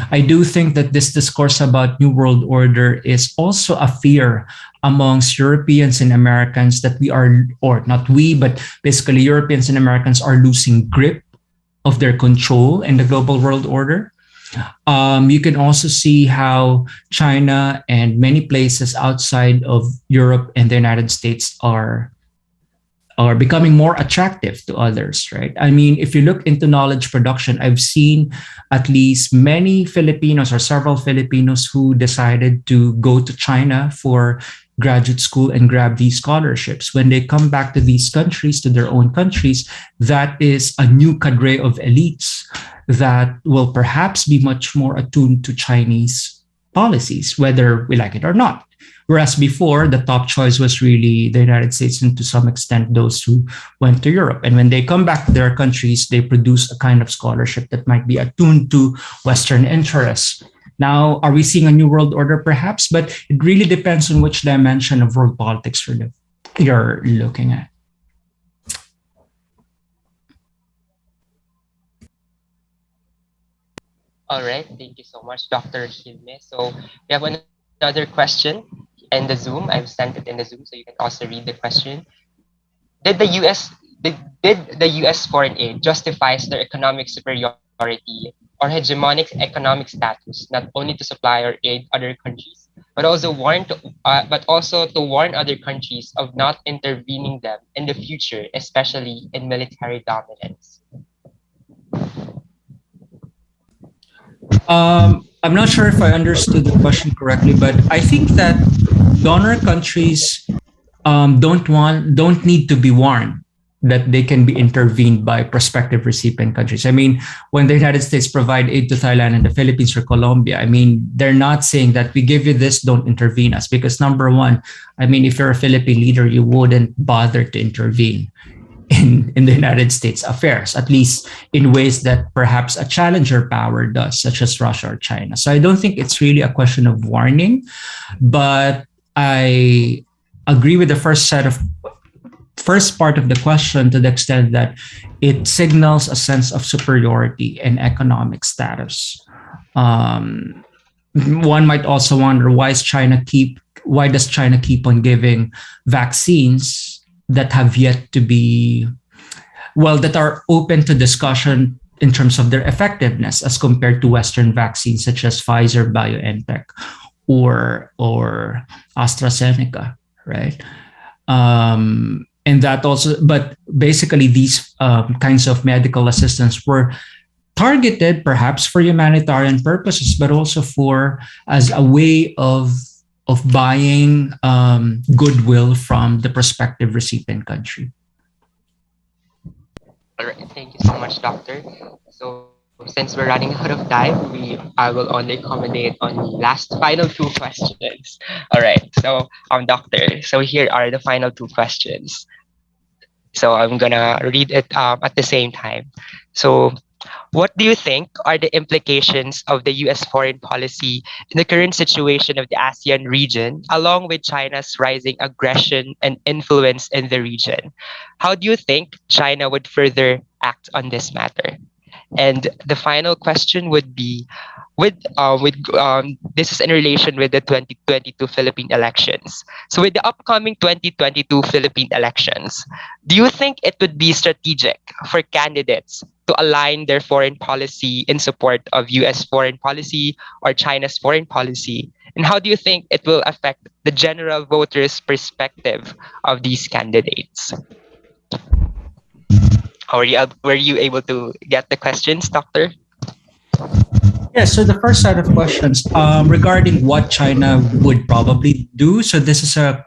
S4: I do think that this discourse about new world order is also a fear amongst Europeans and Americans that we are, or not we, but basically Europeans and Americans are losing grip of their control in the global world order. You can also see how China and many places outside of Europe and the United States are becoming more attractive to others, right? I mean, if you look into knowledge production, I've seen at least many Filipinos or several Filipinos who decided to go to China for graduate school and grab these scholarships. When they come back to these countries, to their own countries, that is a new cadre of elites that will perhaps be much more attuned to Chinese policies, whether we like it or not. Whereas before, the top choice was really the United States and to some extent those who went to Europe. And when they come back to their countries, they produce a kind of scholarship that might be attuned to Western interests. Now, are we seeing a new world order? Perhaps, but it really depends on which dimension of world politics you're looking at.
S5: All right. Thank you so much, Dr. Regilme. So we have another question in the Zoom. I've sent it in the Zoom, so you can also read the question. Did the US foreign aid justifies their economic superiority or hegemonic economic status, not only to supply or aid other countries, but also to warn other countries of not intervening them in the future, especially in military dominance?
S4: I'm not sure if I understood the question correctly, but I think that donor countries don't need to be warned that they can be intervened by prospective recipient countries. I mean, when the United States provide aid to Thailand and the Philippines or Colombia, I mean, they're not saying that we give you this, don't intervene us. Because number one, I mean, if you're a Philippine leader, you wouldn't bother to intervene in the United States affairs, at least in ways that perhaps a challenger power does, such as Russia or China. So I don't think it's really a question of warning, but I agree with the first part of the question to the extent that it signals a sense of superiority and economic status. One might also wonder why does China keep on giving vaccines that have yet to be that are open to discussion in terms of their effectiveness as compared to Western vaccines such as Pfizer, BioNTech, or AstraZeneca, right? And that also, but basically these kinds of medical assistance were targeted perhaps for humanitarian purposes, but also for as a way of buying goodwill from the prospective recipient country.
S5: All right. Thank you so much, Doctor. So Since we're running out of time, I will only accommodate on the last final two questions. All right. So, doctor. So here are the final two questions. So I'm gonna read it at the same time. So, what do you think are the implications of the U.S. foreign policy in the current situation of the ASEAN region, along with China's rising aggression and influence in the region? How do you think China would further act on this matter? And the final question would be, this is in relation with the 2022 Philippine elections. So with the upcoming 2022 Philippine elections, do you think it would be strategic for candidates to align their foreign policy in support of US foreign policy or China's foreign policy? And how do you think it will affect the general voters' perspective of these candidates? Were you able to get the questions, Doctor?
S4: Yeah, so the first set of questions regarding what China would probably do. So this is a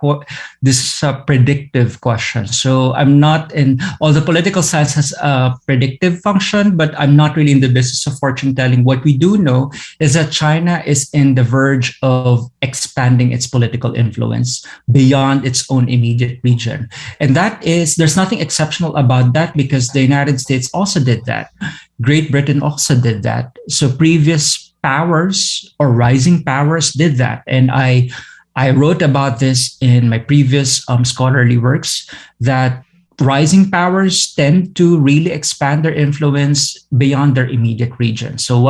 S4: predictive question. So I'm not in all the political science has a predictive function, but I'm not really in the business of fortune telling. What we do know is that China is in the verge of expanding its political influence beyond its own immediate region, and there's nothing exceptional about that because the United States also did that. Great Britain also did that. So previous powers or rising powers did that. And I wrote about this in my previous scholarly works that rising powers tend to really expand their influence beyond their immediate region. So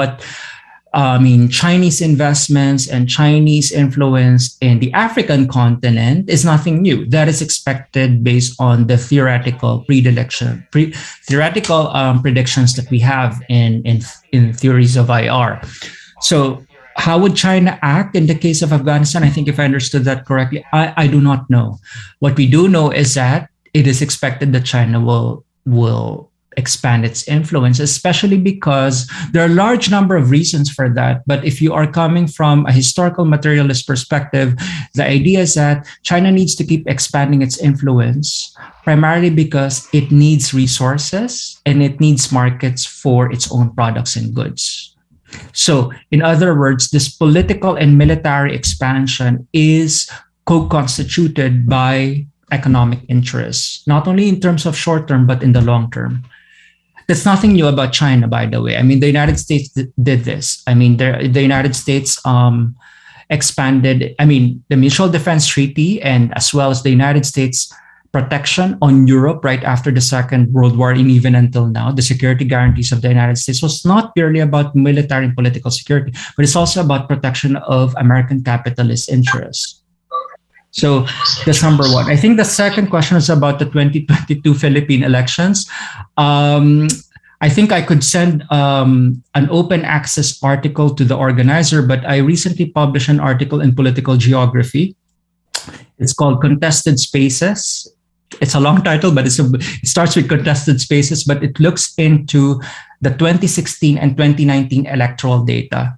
S4: Chinese investments and Chinese influence in the African continent is nothing new. That is expected based on the theoretical predictions that we have in theories of IR. So, how would China act in the case of Afghanistan? I think if I understood that correctly, I do not know. What we do know is that it is expected that China will expand its influence, especially because there are a large number of reasons for that. But if you are coming from a historical materialist perspective, the idea is that China needs to keep expanding its influence, primarily because it needs resources and it needs markets for its own products and goods. So, in other words, this political and military expansion is co-constituted by economic interests, not only in terms of short term, but in the long term. That's nothing new about China, by the way. I mean, the United States did this. I mean, the United States expanded, the Mutual Defense Treaty and as well as the United States protection on Europe right after the Second World War and even until now, the security guarantees of the United States was not purely about military and political security, but it's also about protection of American capitalist interests. So that's number one. I think the second question is about the 2022 Philippine elections. I think I could send an open access article to the organizer, but I recently published an article in Political Geography. It's called Contested Spaces. It's a long title, but it starts with contested spaces, but it looks into the 2016 and 2019 electoral data.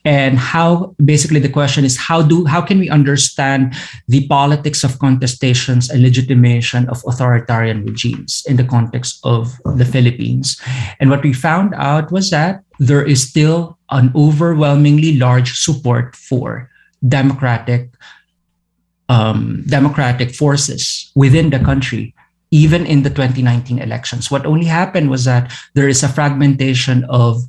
S4: And how basically the question is how can we understand the politics of contestations and legitimation of authoritarian regimes in the context of the Philippines? And what we found out was that there is still an overwhelmingly large support for democratic forces within the country, even in the 2019 elections. What only happened was that there is a fragmentation of,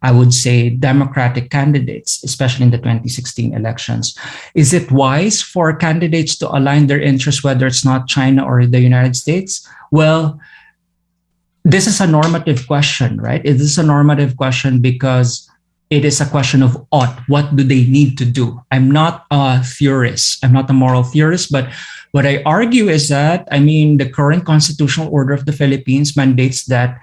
S4: I would say, democratic candidates, especially in the 2016 elections. Is it wise for candidates to align their interests, whether it's not China or the United States? Well, this is a normative question, right? It is a normative question because it is a question of ought. What do they need to do? I'm not a theorist. I'm not a moral theorist, but what I argue is that, the current constitutional order of the Philippines mandates that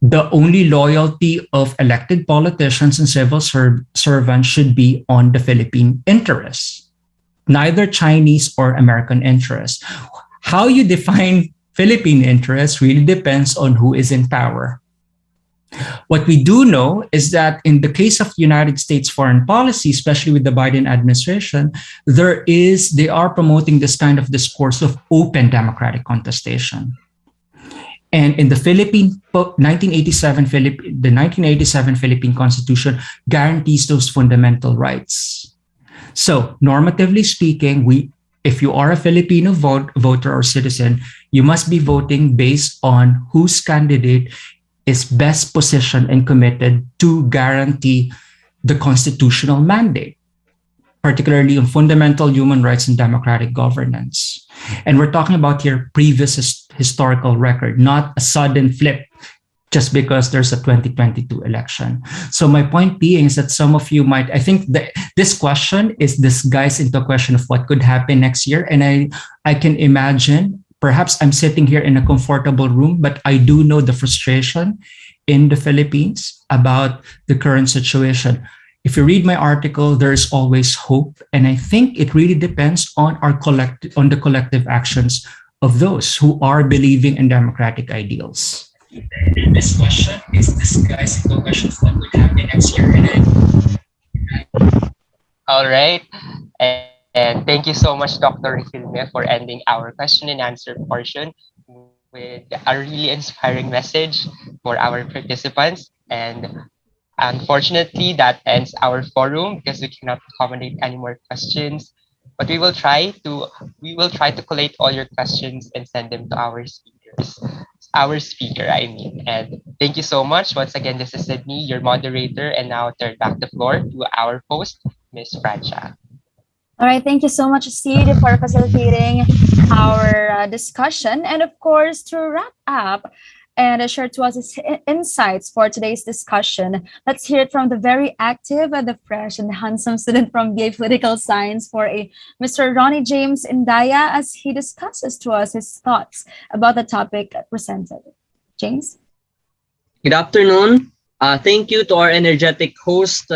S4: the only loyalty of elected politicians and civil servants should be on the Philippine interests, neither Chinese or American interests. How you define Philippine interests really depends on who is in power. What we do know is that in the case of United States foreign policy, especially with the Biden administration, they are promoting this kind of discourse of open democratic contestation. And in the 1987 Philippine Constitution guarantees those fundamental rights. So, normatively speaking, if you are a Filipino voter or citizen, you must be voting based on whose candidate is best positioned and committed to guarantee the constitutional mandate, particularly on fundamental human rights and democratic governance. And we're talking about here previous historical record, not a sudden flip just because there's a 2022 election. So my point being is that some of you might, I think this question is disguised into a question of what could happen next year. And I can imagine, perhaps I'm sitting here in a comfortable room, but I do know the frustration in the Philippines about the current situation. If you read my article, there is always hope. And I think it really depends on the collective actions of those who are believing in democratic ideals. This question is disguised into a question of what would happen next year.
S5: All right. And thank you so much, Dr. Regilme, for ending our question and answer portion with a really inspiring message for our participants. And unfortunately, that ends our forum because we cannot accommodate any more questions. But we will try to collate all your questions and send them to our speaker, I mean. And thank you so much. Once again, this is Sydney, your moderator, and now turn back the floor to our host, Miss Francia.
S1: All right, thank you so much, Sid, for facilitating our discussion. And of course, to wrap up and share to us his insights for today's discussion, let's hear it from the very active, the fresh, and the handsome student from BA Political Science for a Mr. Ronnie James Indaya as he discusses to us his thoughts about the topic presented. James?
S6: Good afternoon. Thank you to our energetic host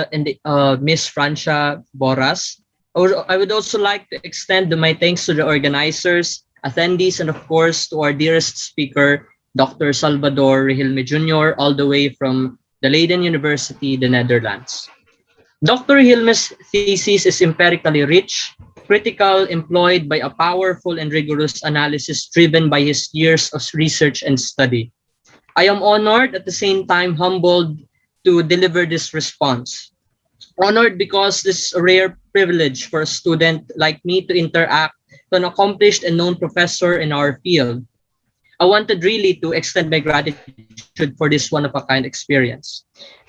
S6: Miss Francia Boras. I would also like to extend my thanks to the organizers, attendees, and of course to our dearest speaker, Dr. Salvador Regilme Jr., all the way from the Leiden University, the Netherlands. Dr. Regilme's thesis is empirically rich, critical, employed by a powerful and rigorous analysis driven by his years of research and study. I am honored, at the same time humbled, to deliver this response. Honored because this is a rare privilege for a student like me to interact with an accomplished and known professor in our field. I wanted really to extend my gratitude for this one-of-a-kind experience.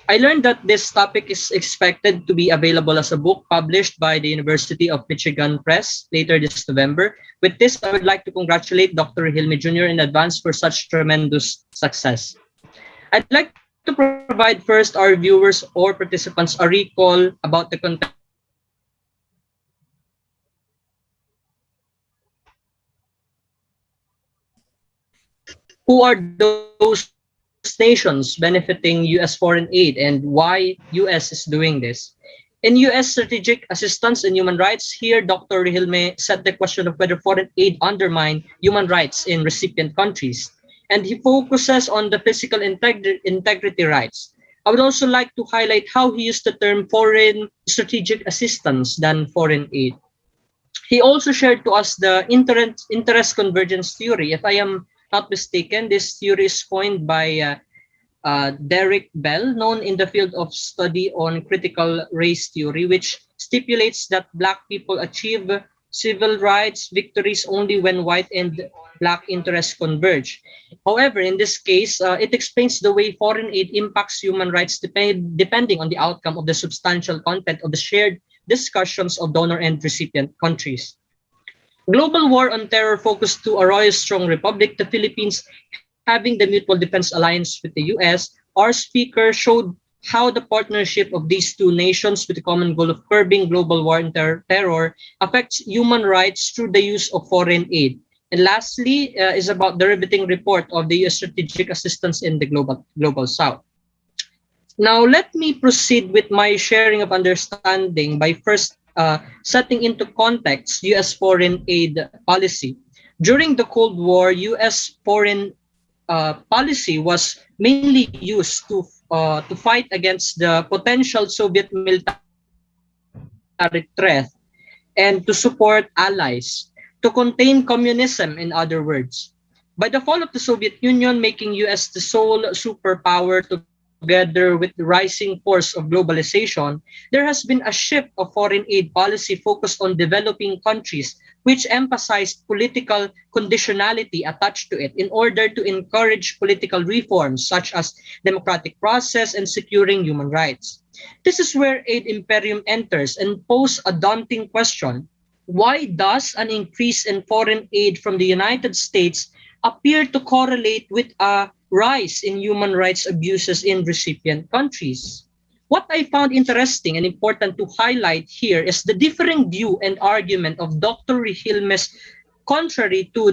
S6: I learned that this topic is expected to be available as a book published by the University of Michigan Press later this November. With this, I would like to congratulate Dr. Regilme Jr. in advance for such tremendous success. I'd like to provide first our viewers or participants a recall about the context of this topic. Who are those nations benefiting US foreign aid and why US is doing this? In US Strategic Assistance and Human Rights, here Dr. Regilme set the question of whether foreign aid undermine human rights in recipient countries. And he focuses on the physical integrity rights. I would also like to highlight how he used the term foreign strategic assistance than foreign aid. He also shared to us the interest convergence theory. If I am not mistaken, this theory is coined by Derek Bell, known in the field of study on critical race theory, which stipulates that Black people achieve civil rights victories only when white and Black interests converge. However, in this case, it explains the way foreign aid impacts human rights depending on the outcome of the substantial content of the shared discussions of donor and recipient countries. Global war on terror focused to a royal strong republic, the Philippines having the mutual defense alliance with the US. Our speaker showed how the partnership of these two nations with the common goal of curbing global war and terror affects human rights through the use of foreign aid. And lastly, is about the riveting report of the US strategic assistance in the global South. Now, let me proceed with my sharing of understanding by first setting into context US foreign aid policy. During the Cold War, US foreign policy was mainly used to fight against the potential Soviet military threat and to support allies, to contain communism, in other words. By the fall of the Soviet Union, making US the sole superpower together with the rising force of globalization, there has been a shift of foreign aid policy focused on developing countries, which emphasized political conditionality attached to it in order to encourage political reforms such as democratic process and securing human rights. This is where aid imperium enters and poses a daunting question. Why does an increase in foreign aid from the United States appear to correlate with a rise in human rights abuses in recipient countries? What I found interesting and important to highlight here is the differing view and argument of Dr. Regilme's contrary to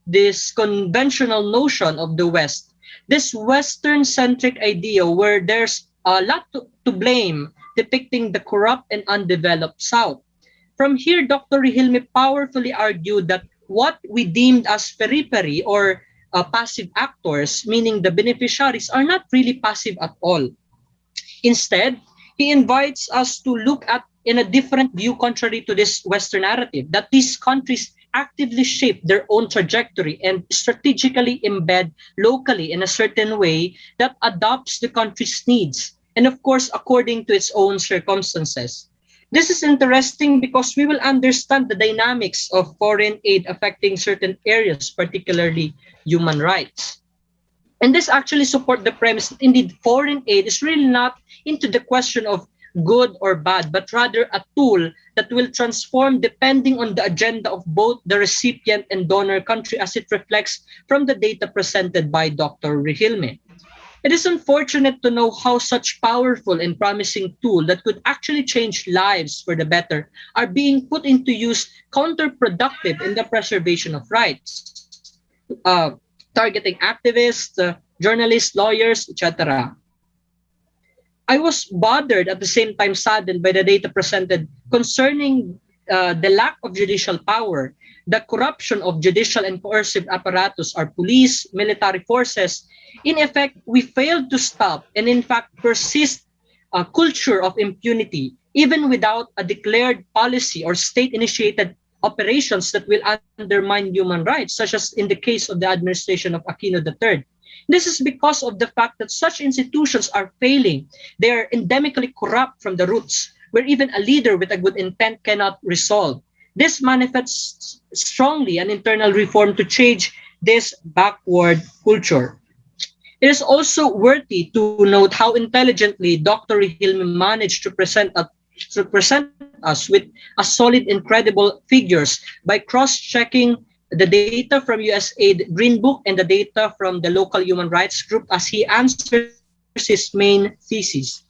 S6: this conventional notion of the West, this Western-centric idea where there's a lot to blame depicting the corrupt and undeveloped South. From here, Dr. Regilme powerfully argued that what we deemed as periphery or passive actors, meaning the beneficiaries, are not really passive at all. Instead, he invites us to look at in a different view contrary to this Western narrative, that these countries actively shape their own trajectory and strategically embed locally in a certain way that adopts the country's needs and of course according to its own circumstances. This is interesting because we will understand the dynamics of foreign aid affecting certain areas, particularly human rights. And this actually support the premise that indeed foreign aid is really not into the question of good or bad, but rather a tool that will transform depending on the agenda of both the recipient and donor country as it reflects from the data presented by Dr. Regilme. It is unfortunate to know how such powerful and promising tool that could actually change lives for the better are being put into use counterproductive in the preservation of rights, targeting activists, journalists, lawyers, etc. I was bothered at the same time saddened by the data presented concerning the lack of judicial power, the corruption of judicial and coercive apparatus, our police, military forces. In effect, we failed to stop and in fact persist a culture of impunity, even without a declared policy or state-initiated operations that will undermine human rights, such as in the case of the administration of Aquino III. This is because of the fact that such institutions are failing. They are endemically corrupt from the roots, where even a leader with a good intent cannot resolve. This manifests strongly an internal reform to change this backward culture. It is also worthy to note how intelligently Dr. Regilme managed to present us with a solid and credible figures by cross-checking the data from USAID Green Book and the data from the local human rights group as he answers his main thesis.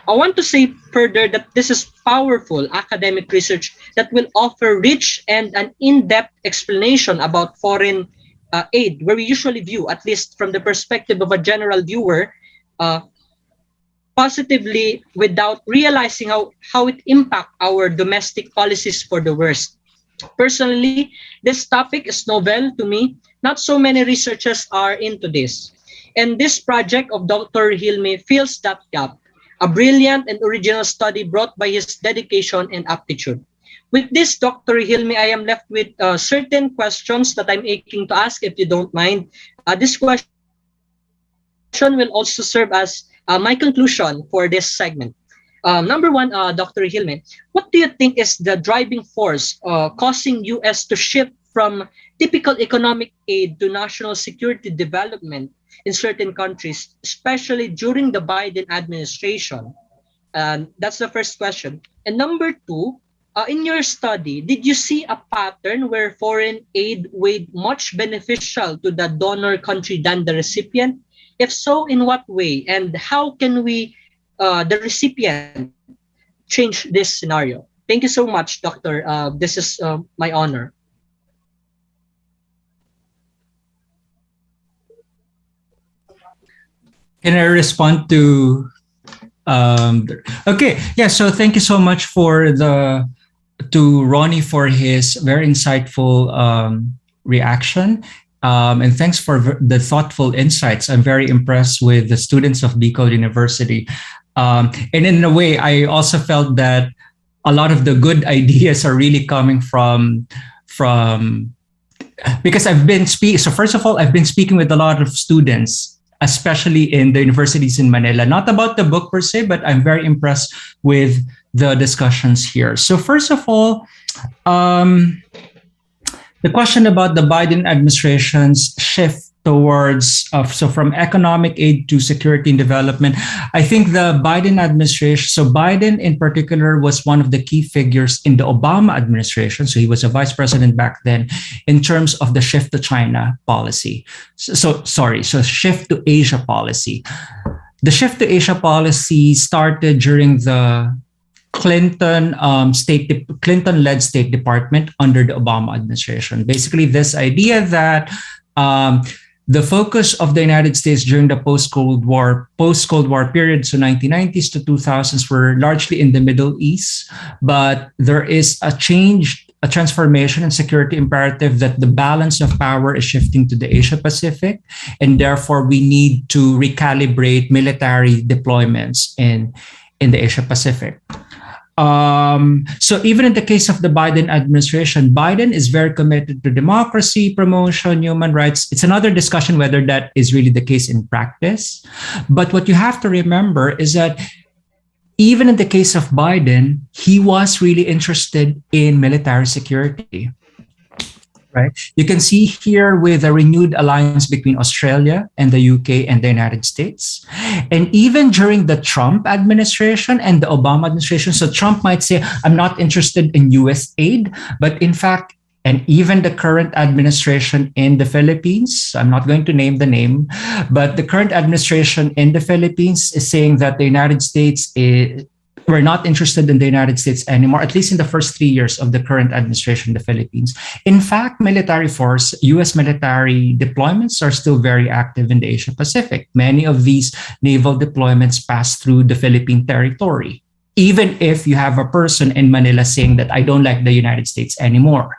S6: I want to say further that this is powerful academic research that will offer rich and an in-depth explanation about foreign aid, where we usually view, at least from the perspective of a general viewer, uh, positively without realizing how it impacts our domestic policies for the worst. Personally, this topic is novel to me. Not so many researchers are into this. And this project of Dr. Hilme fills that gap, a brilliant and original study brought by his dedication and aptitude. With this, Dr. Hilme, I am left with certain questions that I'm aching to ask, if you don't mind. This question will also serve as my conclusion for this segment. Number one, Dr. Hilme, what do you think is the driving force causing U.S. to shift from typical economic aid to national security development in certain countries, especially during the Biden administration? That's the first question. And number two, in your study, did you see a pattern where foreign aid weighed much beneficial to the donor country than the recipient? If so, in what way? And how can we, the recipient, change this scenario? Thank you so much, Doctor. This is my honor.
S4: Can I respond to okay, yeah, so thank you so much for the to Ronnie for his very insightful reaction. And thanks for the thoughtful insights. I'm very impressed with the students of Bicol University. And in a way, I also felt that a lot of the good ideas are really coming from because I've been speaking. So first of all, I've been speaking with a lot of students, especially in the universities in Manila. Not about the book per se, but I'm very impressed with the discussions here. So first of all, um, the question about the Biden administration's shift towards so from economic aid to security and development. I think the Biden administration, so Biden in particular was one of the key figures in the Obama administration, so he was a vice president back then, in terms of the shift to China policy. So shift to Asia policy. The shift to Asia policy started during the Clinton-led State Department under the Obama administration. Basically, this idea that the focus of the United States during the post-Cold War period, so 1990s to 2000s, were largely in the Middle East, but there is a transformation and security imperative that the balance of power is shifting to the Asia Pacific, and therefore we need to recalibrate military deployments in the Asia Pacific. So even in the case of the Biden administration, Biden is very committed to democracy, promotion, human rights. It's another discussion whether that is really the case in practice. But what you have to remember is that even in the case of Biden, he was really interested in military security. Right? You can see here with a renewed alliance between Australia and the UK and the United States. And even during the Trump administration and the Obama administration, so Trump might say, I'm not interested in US aid, but in fact, and even the current administration in the Philippines, I'm not going to name the name, but the current administration in the Philippines is saying that the United States we're not interested in the United States anymore, at least in the first 3 years of the current administration in the Philippines. In fact, US military deployments are still very active in the Asia Pacific. Many of these naval deployments pass through the Philippine territory, even if you have a person in Manila saying that I don't like the United States anymore.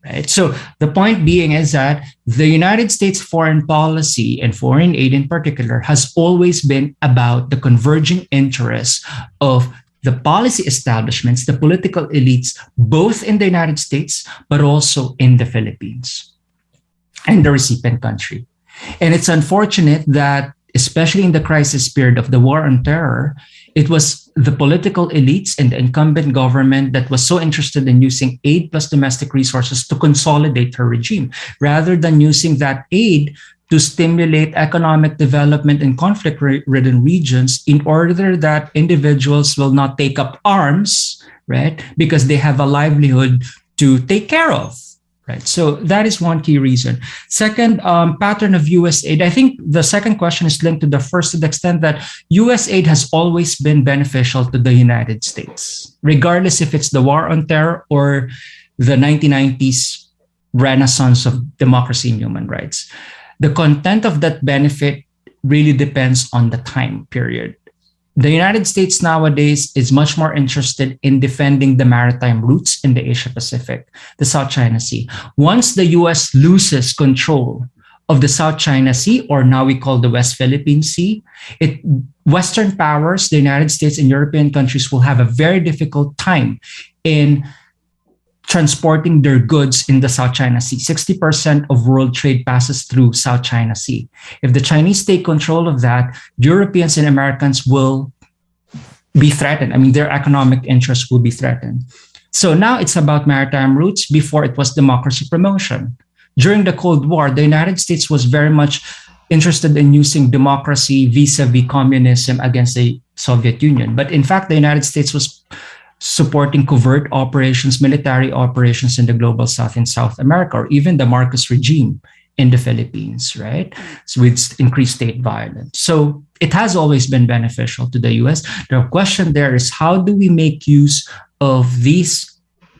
S4: Right? So the point being is that the United States foreign policy and foreign aid in particular has always been about the converging interests of the policy establishments, the political elites, both in the United States, but also in the Philippines and the recipient country. And it's unfortunate that, especially in the crisis period of the war on terror, it was the political elites and the incumbent government that was so interested in using aid plus domestic resources to consolidate her regime, rather than using that aid to stimulate economic development in conflict-ridden regions in order that individuals will not take up arms, right? Because they have a livelihood to take care of. Right. So that is one key reason. Second, pattern of US aid. I think the second question is linked to the first to the extent that US aid has always been beneficial to the United States, regardless if it's the war on terror or the 1990s renaissance of democracy and human rights. The content of that benefit really depends on the time period. The United States nowadays is much more interested in defending the maritime routes in the Asia Pacific, the South China Sea. Once the US loses control of the South China Sea, or now we call the West Philippine Sea, Western powers, the United States and European countries, will have a very difficult time in transporting their goods in the South China Sea. 60% of world trade passes through South China Sea. If the Chinese take control of that, Europeans and Americans will be threatened. I mean, their economic interests will be threatened. So now it's about maritime routes. Before, it was democracy promotion. During the Cold War, the United States was very much interested in using democracy vis-a-vis communism against the Soviet Union. But in fact, the United States was supporting covert operations, military operations in the global south in South America, or even the Marcos regime in the Philippines, right? So with increased state violence. So it has always been beneficial to the US. The question there is, how do we make use of these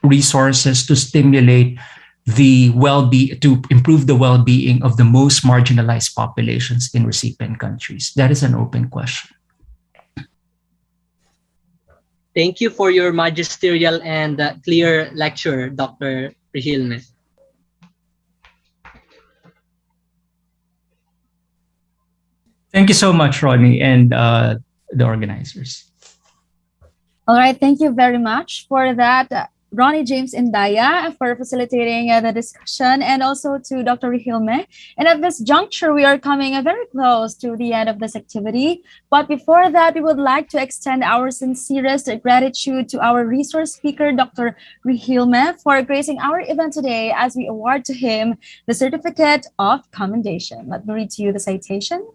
S4: resources to stimulate the well-being, to improve the well-being of the most marginalized populations in recipient countries? That is an open question.
S6: Thank you for your magisterial and clear lecture, Dr. Regilme.
S4: Thank you so much, Ronnie, and the organizers.
S1: All right, thank you very much for that Ronnie James Indaya for facilitating the discussion, and also to Dr. Regilme. And at this juncture, we are coming very close to the end of this activity. But before that, we would like to extend our sincerest gratitude to our resource speaker, Dr. Regilme, for gracing our event today as we award to him the Certificate of Commendation. Let me read to you the citation.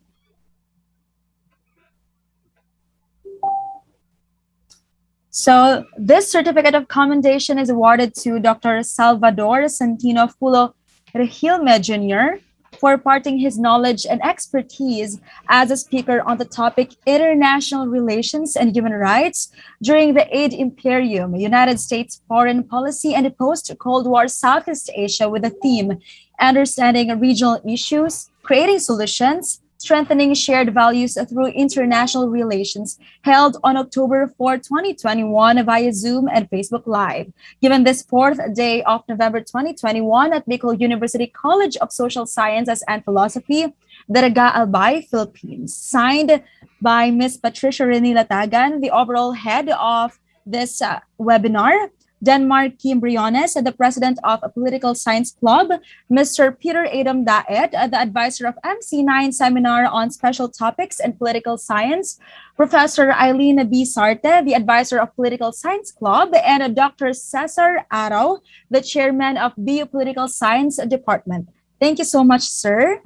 S1: So this certificate of commendation is awarded to Dr. Salvador Santino Fulo Regilme Jr. for imparting his knowledge and expertise as a speaker on the topic international relations and human rights during the Aid Imperium, United States foreign policy and post-Cold War Southeast Asia with the theme understanding regional issues, creating solutions, strengthening shared values through international relations, held on October 4, 2021 via Zoom and Facebook Live. Given this fourth day of November 2021 at Bicol University College of Social Sciences and Philosophy, Daraga Albay, Philippines. Signed by Ms. Patricia Rene Latagan, the overall head of this webinar, Denmark Kim Briones, the president of a political science club, Mr. Peter Adam Daet, the advisor of MC9 seminar on special topics and political science, Professor Eileen B. Sarte, the advisor of political science club, and Dr. Cesar Arau, the chairman of biopolitical science department. Thank you so much, sir.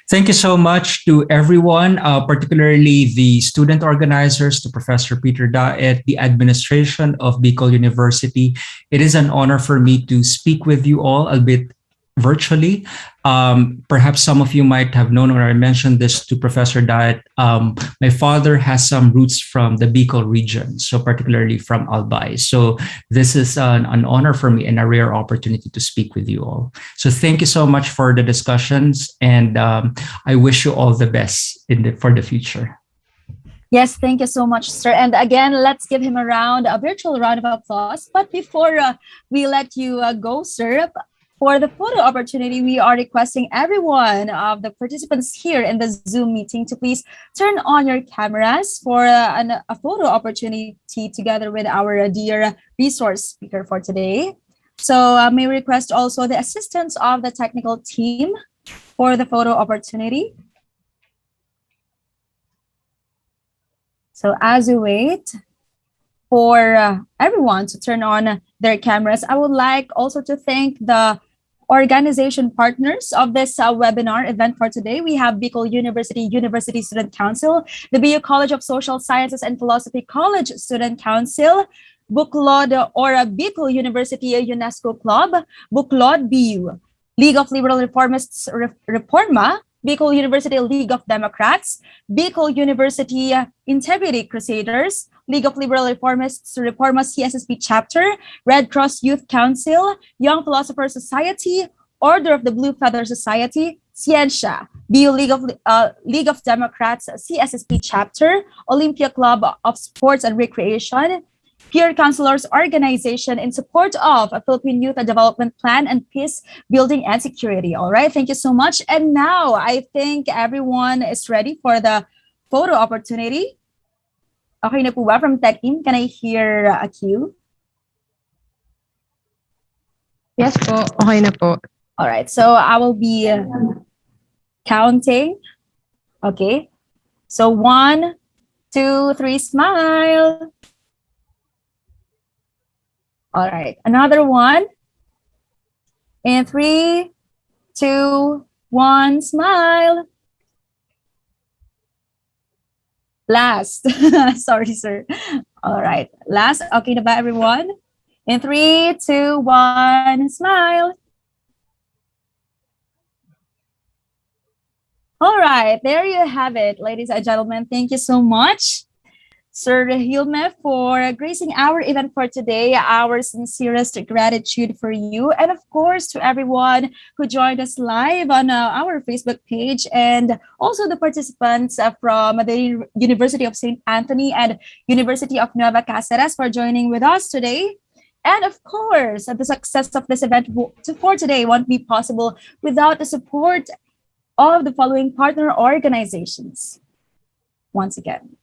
S4: Thank you so much to everyone, particularly the student organizers, to Professor Peter Daet, the administration of Bicol University. It is an honor for me to speak with you all, albeit virtually. Perhaps some of you might have known, or I mentioned this to Professor Daet. My father has some roots from the Bicol region, so particularly from Albay. So this is an honor for me and a rare opportunity to speak with you all. So thank you so much for the discussions, and I wish you all the best for the future.
S1: Yes, thank you so much, sir. And again, let's give him a virtual round of applause. But before we let you go, sir, for the photo opportunity, we are requesting every one of the participants here in the Zoom meeting to please turn on your cameras for a photo opportunity together with our dear resource speaker for today. So may we request also the assistance of the technical team for the photo opportunity. So as we wait for everyone to turn on their cameras, I would like also to thank the organization partners of this webinar event for today. We have Bicol University Student Council, the BU College of Social Sciences and Philosophy College Student Council, Buklod or Bicol University UNESCO Club, Buklod BU, League of Liberal Reformists Reforma, Bicol University League of Democrats, Bicol University Integrity Crusaders, League of Liberal Reformists Reforma CSSP Chapter, Red Cross Youth Council, Young Philosopher Society, Order of the Blue Feather Society, Ciencia, BU League of Democrats CSSP Chapter, Olympia Club of Sports and Recreation, Peer Counselors Organization in support of a Philippine Youth Development Plan and Peace Building and Security. All right, thank you so much. And now I think everyone is ready for the photo opportunity. Okay na po ba from Tech Team? Can I hear a cue?
S7: Yes po, okay na po.
S1: All right, so I will be counting. Okay, so 1, 2, 3, smile. All right, another one. And 3, 2, 1, smile. Last. Sorry, sir. All right, last. Okay na ba, everyone? In 3, 2, 1, smile. All right, there you have it, ladies and gentlemen. Thank you so much, Sir Regilme, for gracing our event for today. Our sincerest gratitude for you, and of course to everyone who joined us live on our Facebook page, and also the participants from the University of St. Anthony and University of Nueva Cáceres for joining with us today. And of course, the success of this event for today won't be possible without the support of the following partner organizations. Once again,